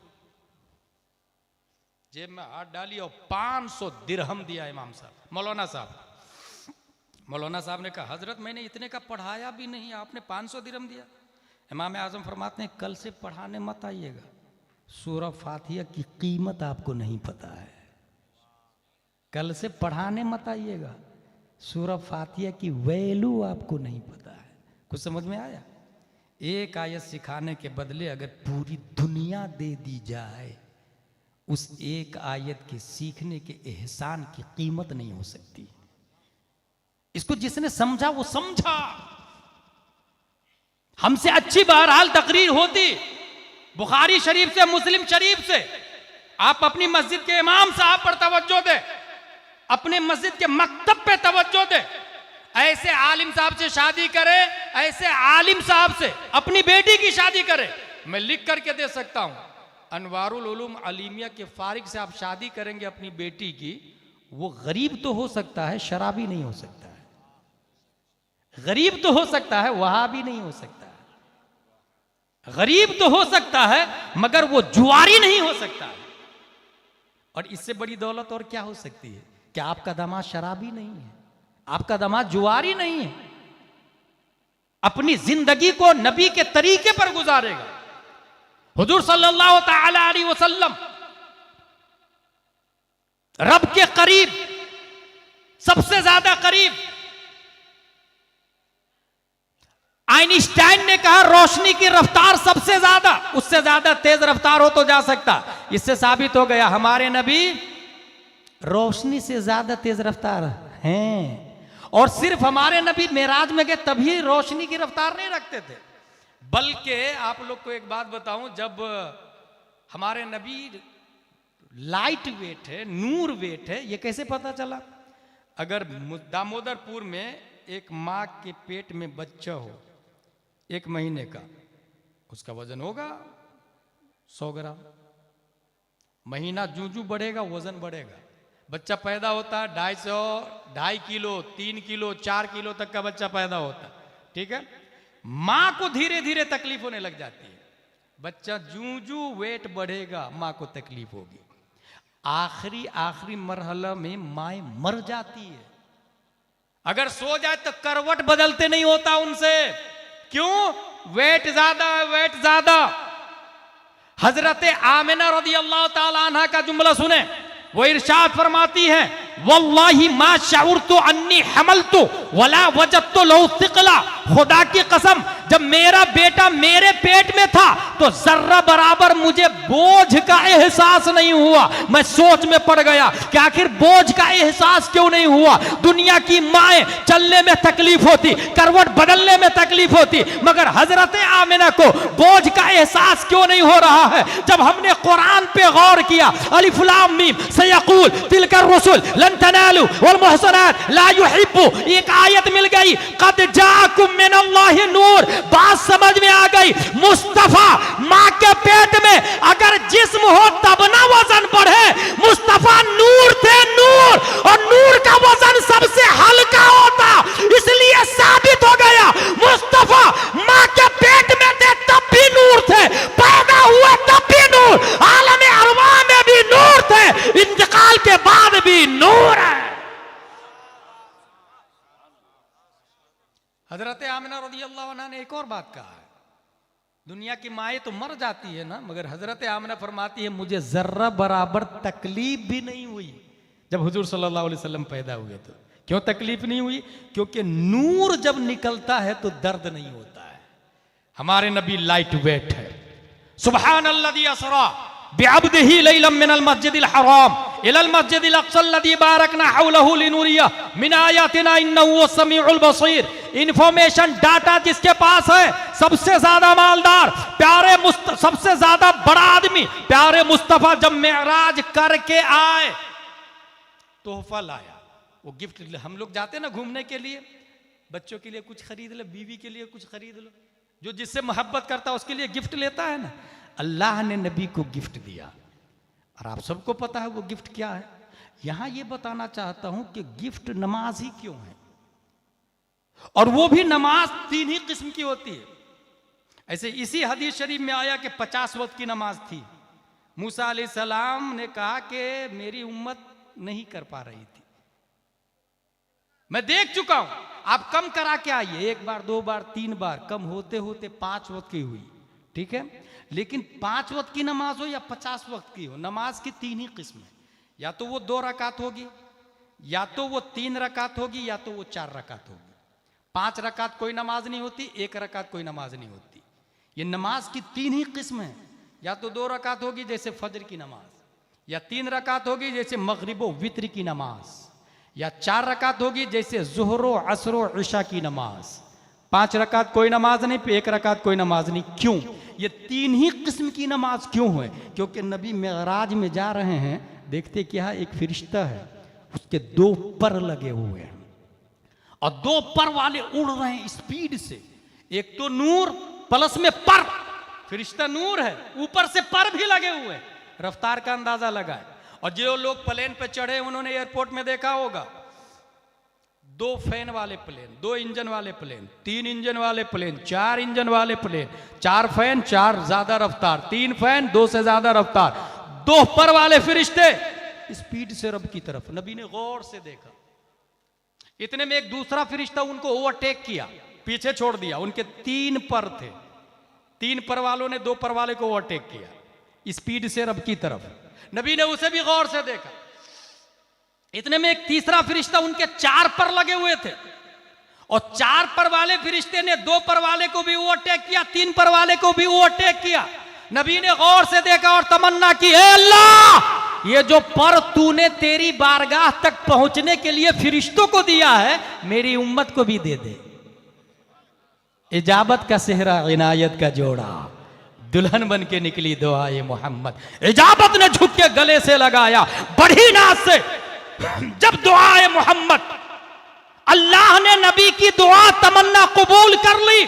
जेब में हाथ डाली और 500 दिरहम दिया इमाम साहब, मौलाना साहब। मौलाना साहब ने कहा हजरत मैंने इतने का पढ़ाया भी नहीं, आपने 500 दिरहम दिया। इमाम आजम फरमाते हैं कल से पढ़ाने मत आइएगा, सूरह फातिहा की कीमत आपको नहीं पता है। कल से पढ़ाने मत आइएगा, सूरह फातिहा की वैल्यू आपको नहीं पता है। कुछ समझ में आया? एक आयत सिखाने के बदले अगर पूरी दुनिया दे दी जाए, उस एक आयत के सीखने के एहसान की कीमत नहीं हो सकती। इसको जिसने समझा वो समझा। हमसे अच्छी बहरहाल तकरीर होती बुखारी शरीफ से, मुस्लिम शरीफ से। आप अपनी मस्जिद के इमाम साहब पर तवज्जो दे, अपने मस्जिद के मकतब पे तवज्जो दे। ऐसे आलिम साहब से शादी करे, ऐसे आलिम साहब से अपनी बेटी की शादी करे। मैं लिख करके दे सकता हूं, अनवारुल उलूम अलीमिया के फारिग से आप शादी करेंगे अपनी बेटी की, वो गरीब तो हो सकता है, शराबी नहीं हो सकता है। गरीब तो हो सकता है, वहाबी नहीं हो सकता है। गरीब तो हो सकता है, मगर वो जुआरी नहीं हो सकता है। और इससे बड़ी दौलत और क्या हो सकती है? क्या आपका दामाद शराबी नहीं है, आपका दामाद जुआरी नहीं है, अपनी जिंदगी को नबी के तरीके पर गुजारेगा। हुजूर सल्लल्लाहु तआला अलैहि वसल्लम रब के करीब, सबसे ज्यादा करीब आइंस्टाइन ने कहा रोशनी की रफ्तार सबसे ज्यादा, उससे ज्यादा तेज रफ्तार हो तो जा सकता। इससे साबित हो गया हमारे नबी रोशनी से ज्यादा तेज रफ्तार हैं। और सिर्फ हमारे नबी मेराज में गए तभी रोशनी की रफ्तार नहीं रखते थे, बल्कि आप लोग को एक बात बताऊं, जब हमारे नबी लाइट वेट है, नूर वेट है, ये कैसे पता चला? अगर दामोदरपुर में एक माँ के पेट में बच्चा हो 1 महीने का, उसका वजन होगा 100 ग्राम। महीना जूं जूं बढ़ेगा वजन बढ़ेगा। बच्चा पैदा होता है 250, 2.5 किलो, 3 किलो, 4 किलो तक का बच्चा पैदा होता है, ठीक है। माँ को धीरे धीरे तकलीफ होने लग जाती है। बच्चा जूं जूं वेट बढ़ेगा माँ को तकलीफ होगी। आखिरी मरहला में माए मर जाती है। अगर सो जाए तो करवट बदलते नहीं होता उनसे। क्यों? वेट ज्यादा है, वेट ज्यादा। हजरत आमिना रज़ियल्लाहु ताला अन्हा का जुमला सुने, वो इरशाद फरमाती है, वल्लाही मा शऊरतु अन्नी हमलतु वला वजदतु लहु सिक़ला। खुदा की कसम, जब मेरा बेटा मेरे पेट में था तो जर्रा बराबर मुझे बोझ का एहसास नहीं हुआ। मैं सोच में पड़ गया कि आखिर बोझ का एहसास क्यों नहीं हुआ। दुनिया की माएं चलने में तकलीफ होती, करवट बदलने में तकलीफ होती, मगर हजरत आमिना को बोझ का एहसास क्यों नहीं हो रहा है? जब हमने कुरान पे गौर किया, अलिफ लाम मीम सयक़ूल तिलकर रसूल लन तनालू वल मुहसनात ला युहिब्बु, एक आयत मिल गई, कद जाकुम मिनल्लाहि नूर। बात समझ में आ गई। मुस्तफा मां के पेट में अगर जिस्म हो तब ना वजन बढ़े। मुस्तफा नूर थे, नूर, और नूर का वजन सबसे हल्का होता। इसलिए साबित हो गया मुस्तफा मां के पेट में थे तब भी नूर थे, पैदा हुए तब भी नूर, आलम अरवाह में भी नूर थे, इंतकाल के बाद भी नूर है। हजरत आमिना रज़ियल्लाहु अन्हा ने एक और बात कहा है, दुनिया की माएँ तो मर जाती है ना, मगर हजरत आमिना फरमाती है मुझे जर्रा बराबर तकलीफ भी नहीं हुई जब हुजूर सल्लल्लाहु अलैहि वसल्लम पैदा हुए। तो क्यों तकलीफ नहीं हुई? क्योंकि नूर जब निकलता है तो दर्द नहीं होता है। हमारे नबी लाइट वेट है। सुब्हानल्लज़ी असरा बिअब्दिही लैलन मिनल मस्जिदिल हराम इलल मस्जिदिल अक़्सल्लज़ी बारकना हौलहु लिनुरियह मिन आयातिना इन्नहु हुवस्समीउल बसीर। इंफॉर्मेशन डाटा जिसके पास है सबसे ज्यादा मालदार, सबसे ज्यादा बड़ा आदमी प्यारे मुस्तफा जब मेराज करके आए, तोहफा लाया। वो गिफ्ट, हम लोग जाते ना घूमने के लिए, बच्चों के लिए कुछ खरीद लो, बीवी के लिए कुछ खरीद लो, जो जिससे मोहब्बत करता है उसके लिए गिफ्ट लेता है ना। अल्लाह ने नबी को गिफ्ट दिया, और आप सबको पता है वो गिफ्ट क्या है। यहां ये बताना चाहता हूं कि गिफ्ट नमाज ही क्यों है, और वो भी नमाज 3 ही किस्म की होती है। ऐसे इसी हदीस शरीफ में आया कि 50 वक्त की नमाज थी। मूसा अलैहिस्सलाम ने कहा कि मेरी उम्मत नहीं कर पा रही थी, मैं देख चुका हूं, आप कम करा के आइए, 1 बार 2 बार 3 बार, कम होते होते 5 वक्त की हुई, ठीक है। लेकिन 5 वक्त की नमाज हो या 50 वक्त की हो, नमाज की 3 ही किस्म है। या तो वो 2 रकात होगी, या तो वो 3 रकात होगी, या तो वो 4 रकात होगी। 5 रकात कोई नमाज नहीं होती, 1 रकात कोई नमाज नहीं होती। ये नमाज की 3 ही किस्म है। या तो 2 रकात होगी जैसे फजर की नमाज, या 3 रकात होगी जैसे मगरिबो वित्र की नमाज, या 4 रकात होगी जैसे ज़ुहरो असरो इशा की नमाज। 5 रकात कोई नमाज नहीं, 1 रकात कोई नमाज नहीं। क्यों? ये 3 ही किस्म की नमाज क्यों है? क्योंकि नबी मेराज में जा रहे हैं, देखते क्या एक फरिश्ता है, उसके 2 पर लगे हुए हैं, और 2 पर वाले उड़ रहे हैं स्पीड से। एक तो नूर प्लस में पर, फरिश्ता नूर है, ऊपर से पर भी लगे हुए हैं, रफ्तार का अंदाजा लगाए। और जो लोग प्लेन पे चढ़े उन्होंने एयरपोर्ट में देखा होगा, 2 फैन वाले प्लेन, 2 इंजन वाले प्लेन, 3 इंजन वाले प्लेन, 4 इंजन वाले प्लेन, 4 फैन, 4 ज्यादा रफ्तार, 3 फैन, 2 से ज्यादा रफ्तार, 2 पर वाले फरिश्ते स्पीड से रब की तरफ। नबी ने गौर से देखा, इतने में एक दूसरा फरिश्ता उनको ओवरटेक किया, पीछे छोड़ दिया। उनके 3 पर थे, 3 पर वालों ने 2 पर वाले को ओवरटेक किया स्पीड से रब की तरफ। नबी ने उसे भी गौर से देखा। इतने में एक तीसरा फरिश्ता उनके 4 पर लगे हुए थे, और 4 पर वाले फरिश्ते ने 2 पर वाले को भी ओवरटेक किया, 3 पर वाले को भी ओवरटेक किया। नबी ने गौर से देखा और तमन्ना की, ए अल्लाह, ये जो पर तूने तेरी बारगाह तक पहुंचने के लिए फरिश्तों को दिया है, मेरी उम्मत को भी दे दे। इजाबत का सेहरा, इनायत का जोड़ा, दुल्हन बन के निकली दुआए मोहम्मद। इजाबत ने झुक के गले से लगाया बड़ी नाज से। जब दुआए मोहम्मद, अल्लाह ने नबी की दुआ तमन्ना कबूल कर ली।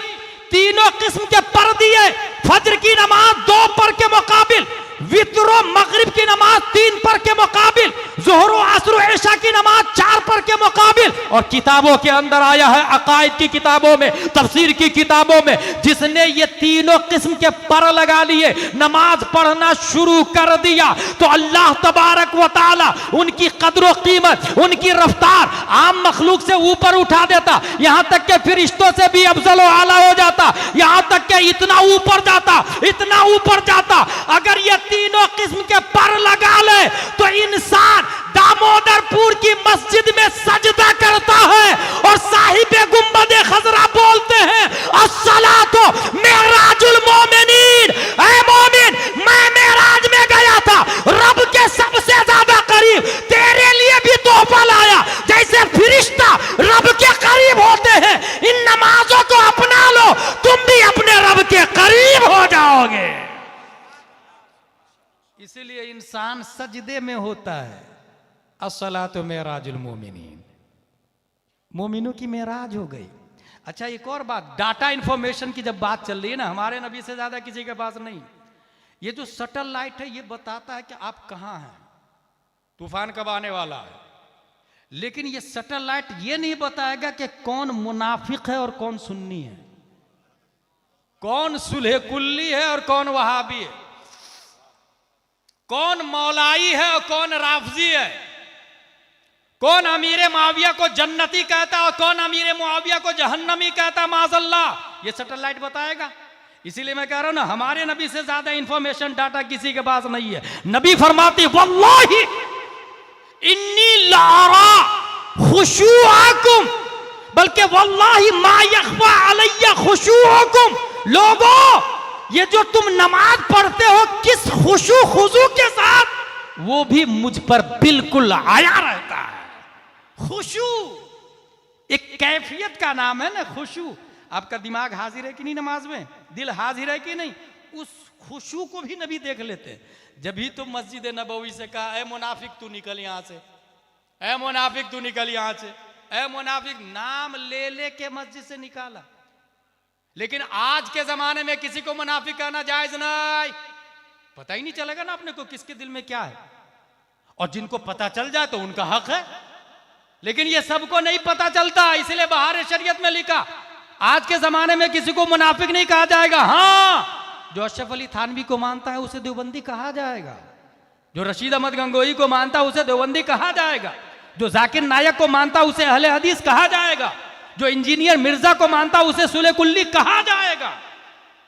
तीनों किस्म के पर दिए। फजर की नमाज 2 पर के मुकाबिल, वित्रो मगरिब की नमाज 3 पर के मुकाबिल, ज़ोहर असर इशा की नमाज 4 पर के मुकाबिल। और किताबों के अंदर आया है, अकायद की किताबों में, तफसीर की किताबों में, जिसने ये तीनों किस्म के पर लगा लिए, नमाज पढ़ना शुरू कर दिया, तो अल्लाह तबारक व तआला उनकी कद्र कीमत, उनकी रफ्तार आम मखलूक से ऊपर उठा देता। यहां तक के फरिश्तों से भी अफजल व आला हो जाता, यहां तक के इतना ऊपर जाता, इतना ऊपर जाता। अगर ये तीनों किस्म के पर लगा ले तो इंसान दामोदरपुर की मस्जिद में सजदा करता है और साहिबे गुंबदे खजरा बोलते हैं, अस्सलातु मेराजुल मोमिनीन। ऐ मोमिन, मैं मेराज में गया था, रब के सबसे ज्यादा करीब तेरे लिए भी तोहफा लाया। जैसे फरिश्ता रब के करीब होते हैं, इन नमाजों को अपना लो, तुम भी अपने रब के करीब हो जाओगे। इसीलिए इंसान सजदे में होता है। अस्सलातु मेराजुल मोमिनीन, मोमिनों की मेराज हो गई। अच्छा, एक और बात, डाटा इंफॉर्मेशन की जब बात चल रही है ना, हमारे नबी से ज्यादा किसी के पास नहीं। ये जो सैटेलाइट है, ये बताता है कि आप कहां हैं, तूफान कब आने वाला है। लेकिन ये सैटेलाइट ये नहीं बताएगा कि कौन मुनाफिक है और कौन सुन्नी है, कौन सुलह कुल्ली है और कौन वहाबी है, कौन मौलाई है और कौन राफजी है, कौन अमीर मुआविया को जन्नती कहता है और कौन अमीर मुआविया को जहन्नमी कहता है, माज़अल्लाह। ये सैटेलाइट बताएगा। इसीलिए मैं कह रहा हूं ना, हमारे नबी से ज्यादा इंफॉर्मेशन डाटा किसी के पास नहीं है। नबी फरमाती, वल्लाही इन्नी लारा खुशूअकुम, बल्कि वल्लाही मा यख्फा अलैया खुशूअकुम। लोगों, ये जो तुम नमाज पढ़ते हो किस खुशू खुजू के साथ, वो भी मुझ पर बिल्कुल आया रहता है। खुशू एक कैफियत का नाम है ना, खुशू। आपका दिमाग हाजिर है कि नहीं नमाज में, दिल हाजिर है कि नहीं, उस खुशू को भी नबी देख लेते। जब भी तुम मस्जिद नबवी से कहा, ए मुनाफिक तू निकल यहां से, ए मुनाफिक तू निकल यहां से, ए मुनाफिक, नाम ले ले के मस्जिद से निकाला। लेकिन आज के जमाने में किसी को मुनाफिक कहना जायज नहीं। पता ही नहीं चलेगा ना अपने को किसके दिल में क्या है। और जिनको पता चल जाए तो उनका हक है, लेकिन ये सबको नहीं पता चलता। इसलिए बाहर शरीयत में लिखा, आज के जमाने में किसी को मुनाफिक नहीं कहा जाएगा। हाँ, जो अशरफ अली थानवी को मानता है उसे देवबंदी कहा जाएगा, जो रशीद अहमद गंगोही को मानता है उसे देवबंदी कहा जाएगा, जो जाकिर नायक को मानता है उसे अहले हदीस कहा जाएगा, जो इंजीनियर मिर्जा को मानता उसे सुले कुल्ली कहा जाएगा।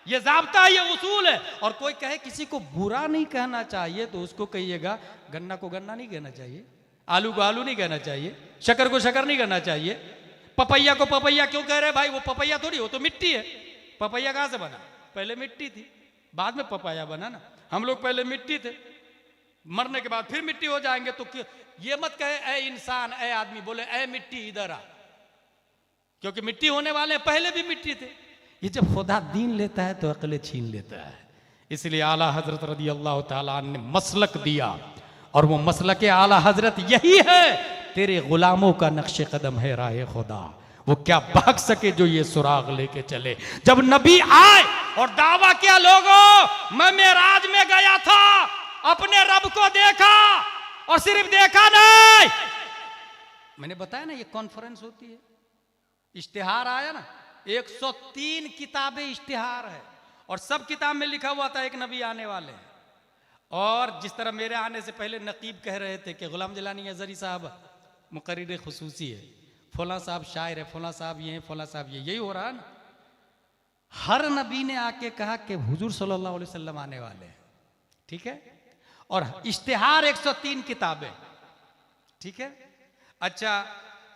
ये ज़ाब्ता है, ये उसूल है। और कोई कहे किसी को बुरा नहीं कहना चाहिए तो उसको कहिएगा, गन्ना को गन्ना नहीं कहना चाहिए, आलू को आलू नहीं कहना चाहिए, शक्कर को शक्कर नहीं कहना चाहिए, पपैया को पपैया क्यों कह रहे भाई, वो पपैया थोड़ी, वो तो मिट्टी है। पपैया कहाँ से बना, पहले मिट्टी थी, बाद में पपाया बना ना। हम लोग पहले मिट्टी थे, मरने के बाद फिर मिट्टी हो जाएंगे। तो ये मत कहे ए इंसान, ए आदमी, बोले ए मिट्टी इधर आ, क्योंकि मिट्टी होने वाले पहले भी मिट्टी थे। ये जब खुदा दीन लेता है तो अक्ल छीन लेता है। इसलिए आला हजरत रदी अल्लाह ताला ने मसलक दिया, और वो मसलक आला हजरत यही है, तेरे गुलामों का नक्शे कदम है राह खुदा। वो क्या भाग सके जो ये सुराग लेके चले। जब नबी आए और दावा किया, लोगों मैं मेराज में गया था, अपने रब को देखा, और सिर्फ देखा नहीं, मैंने बताया ना ये कॉन्फ्रेंस होती है, इश्तिहार आया ना, 103 किताबें इश्तिहार है, और सब किताब में लिखा हुआ था एक नबी आने वाले हैं। और जिस तरह मेरे आने से पहले नकीब कह रहे थे कि गुलाम जलानी अजहरी साहब मुकर्रिर खुसूसी है, फला साहब शायर है, फला साहब ये है, फला साहब ये, यही हो रहा है ना। हर नबी ने आके कहा कि हुजूर सल्लल्लाहु अलैहि वसल्लम आने वाले हैं, ठीक है। और इश्तिहार 103 किताबें, ठीक है। अच्छा,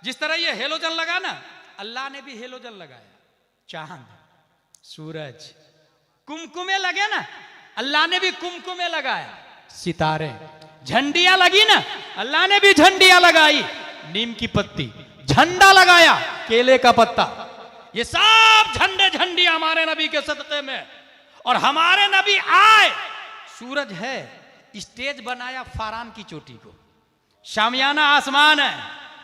जिस तरह ये हेलोजन लगा ना, अल्लाह ने भी हेलोजन लगाया, चांद, सूरज, कुमकुमे लगे ना, अल्लाह ने भी कुमकुमे लगाया, सितारे, झंडियां लगी ना, अल्लाह ने भी झंडियां लगाई, नीम की पत्ती, झंडा लगाया, केले का पत्ता, ये सब झंडे झंडियां हमारे नबी के सदक़े में। और हमारे नबी आए, सूरज है, स्टेज बनाया फारान की चोटी को, शामियाना आसमान है,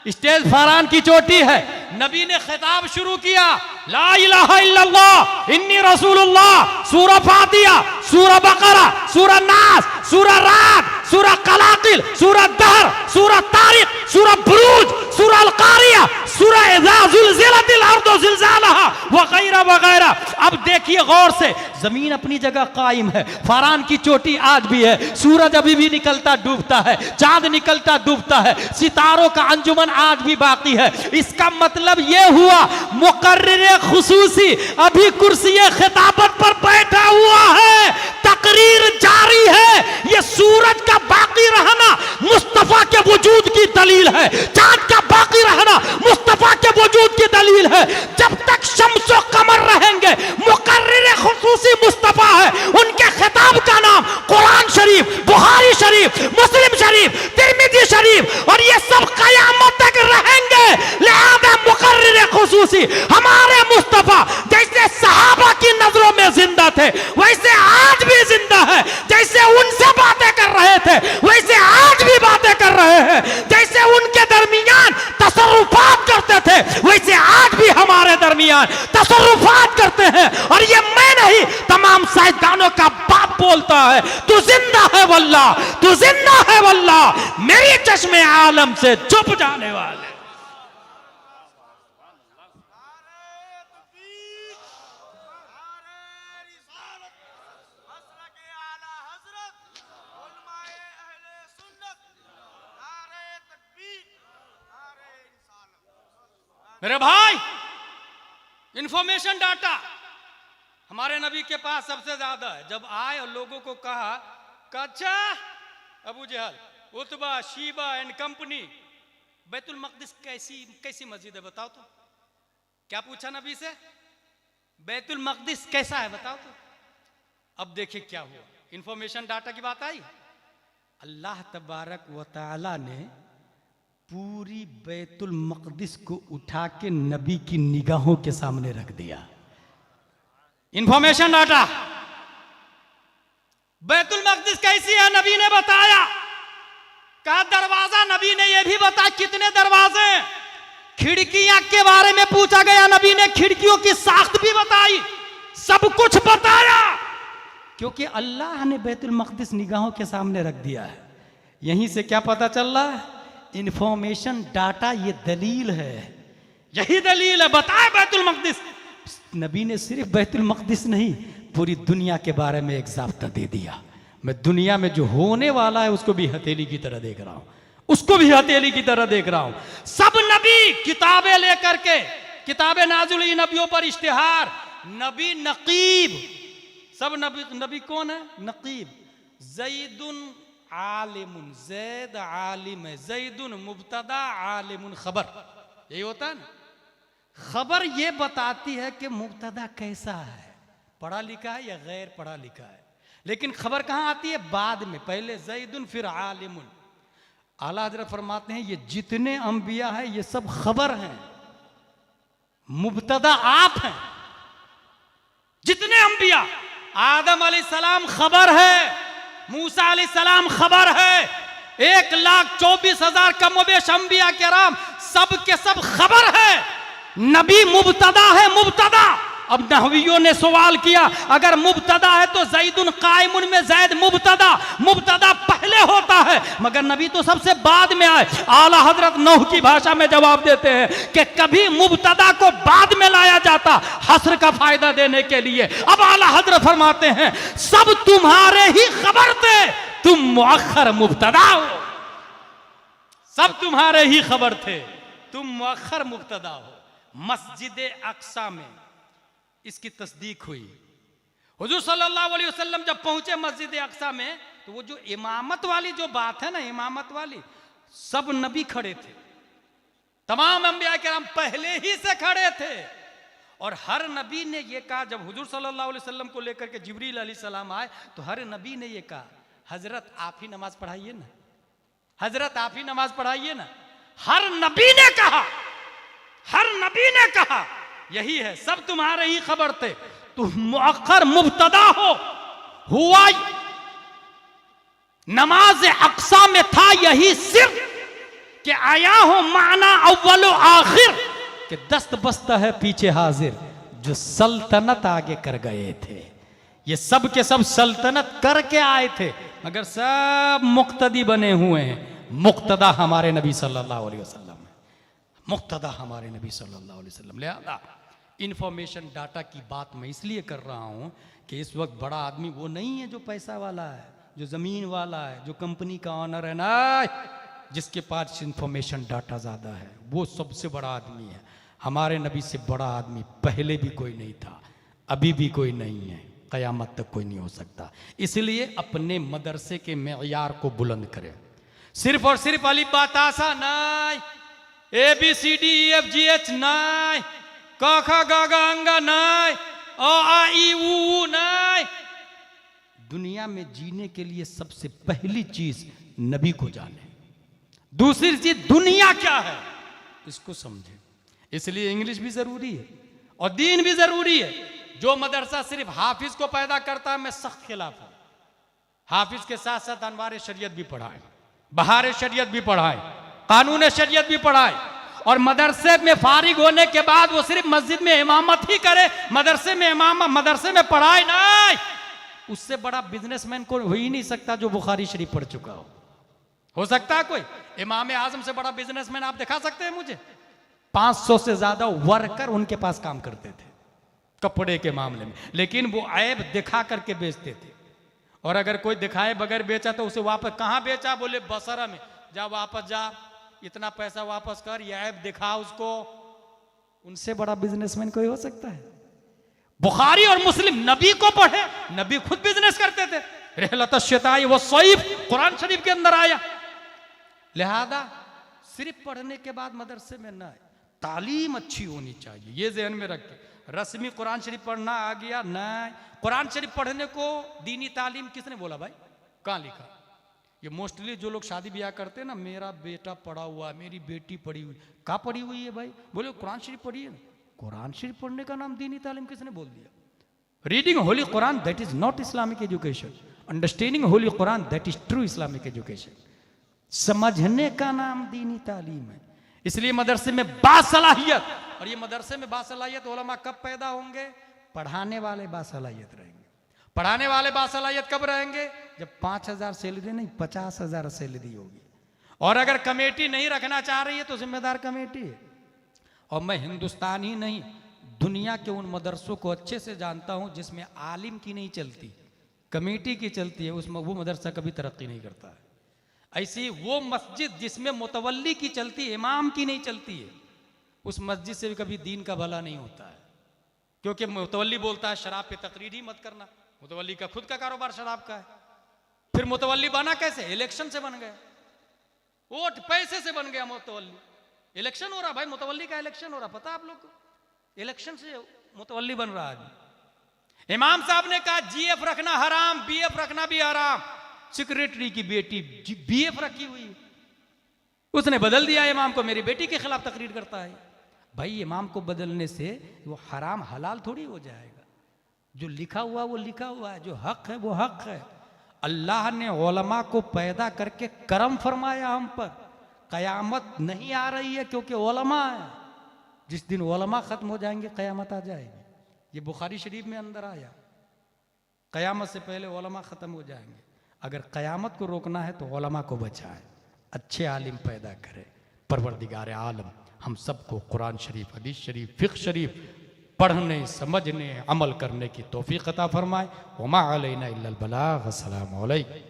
स्टेज फारान की चोटी है, नबी ने खिताब शुरू किया, ला इलाहा इल्लल्लाह इन्नी रसूलुल्लाह, सूरा फातिहा, सूरा बकरा, सूरा नास, सूरा राद, सूरा कलाकिल, सूरा दहर, सूरा तारिक, सूरा बुरूज, सूरा अल-कारिया, सूरा इज़ा ज़ुलज़िलतिल अर्दु ज़िलज़ालहा वगैरह वगैरह। अब देखिए गौर से, जमीन अपनी जगह कायम है, फारान की चोटी आज भी है, सूरज अभी भी निकलता डूबता है, चांद निकलता डूबता है, सितारों का अंजुमन आज भी बाकी है। इसका मतलब यह हुआ मुकर्रिर खुसूसी अभी कुर्सी खिताबत पर बैठा हुआ है, तकरीर जारी है। यह सूरज का बाकी रहना मुस्तफा के वजूद की दलील है, चांद का बाकी रहना मुस्तफा के वजूद की दलील है। जब तक शम्स और कमर रहेंगे, मुकर्रिर खुसूसी मुस्तफा है, उनके खिताब का नाम कुरान शरीफ, बुखारी शरीफ, मुस्लिम शरीफ, तिरमिजी शरीफ, और ये सब कयामत तक रहेंगे। लिहाजा मुकर्रिर खुसूसी हमारे मुस्तफा जैसे सहाबा की नजरों में जिंदा थे, वैसे आज भी जिंदा है। जैसे उनसे बातें कर रहे थे, वैसे आज भी बातें कर रहे हैं। जैसे उनके दरमियान तसर्रुफात करते थे, वैसे आज भी हमारे दरमियान तसर्रुफात करते हैं। और ये मैं नहीं, तमाम साइंसदानों का बाप बोलता है, तू जिंदा है वल्लाह, तू जिंदा है वल्लाह, मेरी चश्मे आलम से चुप जाने वाले। मेरे भाई, इंफॉर्मेशन डाटा हमारे नबी के पास सबसे ज्यादा है। जब आए और लोगों को कहा, अच्छा अबू जहल, Utba, Sheeba and company, Betul Maqdis कैसी मस्जिद है बताओ तो। क्या पूछा नबी से? बैतुल मक़दिस कैसा है बताओ तो। अब देखिए क्या हुआ, इंफॉर्मेशन डाटा की बात आई। अल्लाह तबारक व तआला ने पूरी बैतुल मक़दिस को उठा के नबी की निगाहों के सामने रख दिया। इंफॉर्मेशन डाटा, बैतुल मक़दिस कैसी है नबी ने बताया। कहा दरवाजा, नबी ने यह भी बताया कितने दरवाजे। खिड़कियां के बारे में पूछा गया, नबी ने खिड़कियों की साख्त भी बताई, सब कुछ बताया, क्योंकि अल्लाह ने बैतुल मक़दिस निगाहों के सामने रख दिया है। यहीं से क्या पता चल रहा है? इंफॉर्मेशन डाटा ये दलील है, यही दलील है। बताए बैतुल मक़दिस, नबी ने सिर्फ बैतुल मक़दिस नहीं, पूरी दुनिया के बारे में एक ज़ाब्ता दे दिया। मैं दुनिया में जो होने वाला है उसको भी हथेली की तरह देख रहा हूं, उसको भी हथेली की तरह देख रहा हूं। सब नबी किताबें लेकर के, किताबें नाज़िल हुई नबियों पर, इश्तिहार, नबी नकीब, सब नबी कौन है? नकीब। ज़ैदुन आलिमुन, ज़ैद आलिम है, ज़ैदुन मुब्तदा, आलिमुन खबर, यही होता है ना। खबर ये बताती है कि मुब्तदा कैसा है, पढ़ा लिखा है या गैर पढ़ा लिखा है। लेकिन खबर कहाँ आती है? बाद में, पहले ज़ैदुन फिर आलिमुन। आला हज़रत फरमाते हैं ये जितने अंबिया हैं ये सब खबर हैं, मुब्तदा आप हैं। जितने अंबिया, आदम अलैहिस्सलाम खबर है, मूसा अलैहिस्सलाम खबर है, 1,24,000 कमोबेश अंबिया किराम सब के सब खबर है। नबी मुब्तदा है, मुब्तदा। अब नहवियों ने सवाल किया, अगर मुब्तदा है तो ज़ैदुन कायमुन में ज़ैद मुब्तदा, मुब्तदा पहले होता है, मगर नबी तो सबसे बाद में आए। आला हजरत नूह की भाषा में जवाब देते हैं कि कभी मुब्तदा को बाद में लाया जाता, हस्र का फायदा देने के लिए। अब आला हजरत फरमाते हैं सब तुम्हारे ही खबर थे, तुम मुअख्खर मुब्तदा हो। सब तुम्हारे ही खबर थे, तुम मुअख्खर मुब्तदा हो। मस्जिद अक्सा में इसकी तस्दीक हुई। हुजूर सल्लल्लाहु अलैहि वसल्लम जब पहुंचे मस्जिद अक्सा में, तो वो जो इमामत वाली जो बात है ना, इमामत वाली, सब नबी खड़े थे, तमाम अंबिया किराम पहले ही से खड़े थे। और हर नबी ने ये कहा, जब हुजूर सल्लल्लाहु अलैहि वसल्लम को लेकर के जिब्रील अलैहिस्सलाम आए तो हर नबी ने ये कहा, हजरत आप ही नमाज पढ़ाइए ना, हजरत आप ही नमाज पढ़ाइए ना। हर नबी ने कहा, हर नबी ने कहा, यही है, सब तुम्हारे ही खबर थे। तुम मुअक्खर मुब्तदा हो, हुआ नमाज अक्सा में था यही सिर्फ कि आया हो माना अव्वल आखिर, कि दस्त बस्ता है पीछे हाजिर, जो सल्तनत आगे कर गए थे। ये सब के सब सल्तनत करके आए थे, मगर सब मुक्तदी बने हुए हैं। मुक्तदा हमारे नबी सल्लल्लाहु अलैहि वसल्लम है, मुक्तदा हमारे नबी सल्लल्लाहु अलैहि वसल्लम। लिहाजा इंफॉर्मेशन डाटा की बात मैं इसलिए कर रहा हूं कि इस वक्त बड़ा आदमी वो नहीं है जो पैसा वाला है, जो जमीन वाला है, जो कंपनी का ऑनर है ना, जिसके पास इंफॉर्मेशन डाटा ज्यादा है, वो सबसे बड़ा आदमी है। हमारे नबी से बड़ा आदमी पहले भी कोई नहीं था, अभी भी कोई नहीं है, कयामत तक कोई नहीं हो सकता। इसलिए अपने मदरसे के मेयार को बुलंद करें। सिर्फ और सिर्फ अलिफ बा ता सा नहीं, A B C D E F G H नहीं, क ख ग घ अंगा नहीं, अ आ ई उ नहीं। दुनिया में जीने के लिए सबसे पहली चीज नबी को जाने, दूसरी चीज दुनिया क्या है इसको समझे। इसलिए इंग्लिश भी जरूरी है और दीन भी जरूरी है। जो मदरसा सिर्फ हाफिज को पैदा करता है, मैं सख्त खिलाफ हूं। हाफिज के साथ साथ अनवार शरीयत भी पढ़ाए, बहार शरीयत भी पढ़ाए, कानून शरीयत भी पढ़ाए, और मदरसे में फारिग होने के बाद वो सिर्फ मस्जिद में इमामत ही करे, मदरसे में पढ़ाए नहीं। उससे बड़ा बिजनेसमैन कोई हो ही नहीं सकता जो बुखारी शरीफ पढ़ चुका हो सकता है कोई? इमाम आजम से बड़ा बिजनेसमैन आप दिखा सकते हैं मुझे? 500 से ज्यादा वर्कर उनके पास काम करते थे कपड़े के मामले में, लेकिन वो ऐब दिखा करके बेचते थे। और अगर कोई दिखाए बगैर बेचा तो उसे वापस, कहां बेचा? बोले बसरा में। जा वापस जा, इतना पैसा वापस कर, ये ऐब दिखा उसको। उनसे बड़ा बिजनेसमैन कोई हो सकता है? बुखारी और मुस्लिम नबी को पढ़े, नबी खुद बिजनेस करते थे। रहलत शताई वो सईफ कुरान शरीफ के अंदर आया। लिहाजा सिर्फ पढ़ने के बाद मदरसे में ना, तालीम अच्छी होनी चाहिए, ये ज़हन में रख के। रस्मी कुरान शरीफ पढ़ना आ गया नहीं, कुरान शरीफ पढ़ने को दीनी तालीम किसने बोला भाई? कहाँ लिखा? ये मोस्टली जो लोग शादी ब्याह करते हैं ना, मेरा बेटा पढ़ा हुआ, मेरी बेटी पढ़ी हुई। कहाँ पढ़ी हुई है भाई? बोले कुरान शरीफ पढ़ी है। कुरान शरीफ पढ़ने का नाम दीनी तालीम किसने बोल दिया? Reading Holi Quran that is not Islamic education, understanding Holi Quran that is true Islamic education. समझने का नाम दीनी तालीम है। इसलिए मदरसे में बासलाहियत, और ये मदरसे में बासलाहियत उलमा कब पैदा होंगे? पढ़ाने वाले बासलाहियत रहेंगे। पढ़ाने वाले बासलाहियत कब रहेंगे? जब 5,000 सैलरी नहीं 50,000 सैलरी होगी। और अगर कमेटी नहीं रखना चाह रही है तो जिम्मेदार कमेटी है। और मैं हिंदुस्तान ही नहीं, दुनिया के उन मदरसों को अच्छे से जानता हूं जिसमें आलिम की नहीं चलती, कमेटी की चलती है, उसमें वो मदरसा कभी तरक्की नहीं करता है। ऐसी वो मस्जिद जिसमें मुतवल्ली की चलती है, इमाम की नहीं चलती है, उस मस्जिद से भी कभी दीन का भला नहीं होता है। क्योंकि मुतवल्ली बोलता है शराब पे तकरीर ही मत करना, मुतवल्ली का खुद का कारोबार शराब का है। फिर मुतवल्ली बना कैसे? इलेक्शन से बन गया, वोट पैसे से बन गया मुतवल्ली। इलेक्शन हो रहा भाई, मुतवल्ली का इलेक्शन हो रहा, पता आप लोग को? इलेक्शन से मुतवल्ली बन रहा है। इमाम साहब ने कहा जीएफ रखना हराम, बीएफ रखना भी हराम। सेक्रेटरी की बेटी बीएफ रखी हुई, उसने बदल दिया इमाम को, मेरी बेटी के खिलाफ तकरीर करता है। भाई इमाम को बदलने से वो हराम हलाल थोड़ी हो जाएगा। जो लिखा हुआ वो लिखा हुआ है, जो हक है वो हक है। अल्लाह ने उलमा को पैदा करके करम फरमाया हम पर। कयामत नहीं आ रही है क्योंकि उलमा है। जिस दिन उलमा खत्म हो जाएंगे कयामत आ जाएगी। ये बुखारी शरीफ में अंदर आया, कयामत से पहले उलमा खत्म हो जाएंगे। अगर कयामत को रोकना है तो उलमा को बचाए, अच्छे आलिम पैदा करे। परवरदिगार आलम हम सबको कुरान शरीफ, हदीस शरीफ, फ़िक़्ह शरीफ पढ़ने, समझने, अमल करने की तौफीक अता फरमाए। वमा अलैना इल्लल बलाग। अस्सलामु अलैकुम।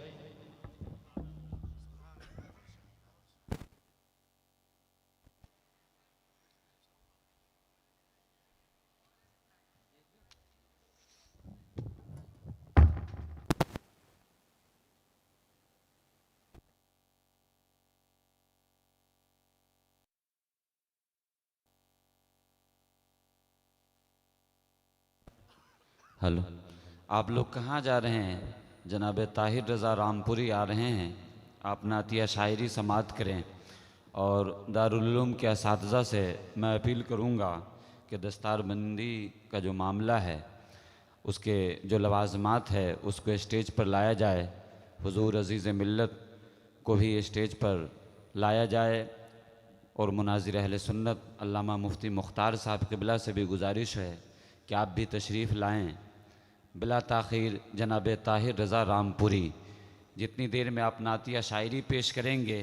हेलो, आप लोग कहाँ जा रहे हैं? जनाब ताहिर रज़ा रामपुरी आ रहे हैं, आप नातिया शायरी समात करें। और दारुल उलूम के असातिज़ा से मैं अपील करूँगा कि दस्तारबंदी का जो मामला है उसके जो लवाज़मात है उसको स्टेज पर लाया जाए, हुजूर अज़ीज़ मिल्लत को भी स्टेज पर लाया जाए। और मुनाजिर अहले सुन्नत अल्लामा मुफ्ती मुख्तार साहब क़िबला से भी गुजारिश है कि आप भी तशरीफ़ लाएँ। बिला ताख़ीर जनाब ताहिर रज़ा रामपुरी, जितनी देर में आप नातिया शायरी पेश करेंगे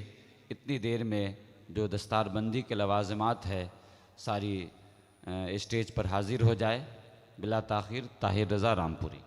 इतनी देर में जो दस्तारबंदी के लवाज़मात है सारी स्टेज पर हाज़िर हो जाए। बिला ताख़ीर ताहिर रज़ा रामपुरी।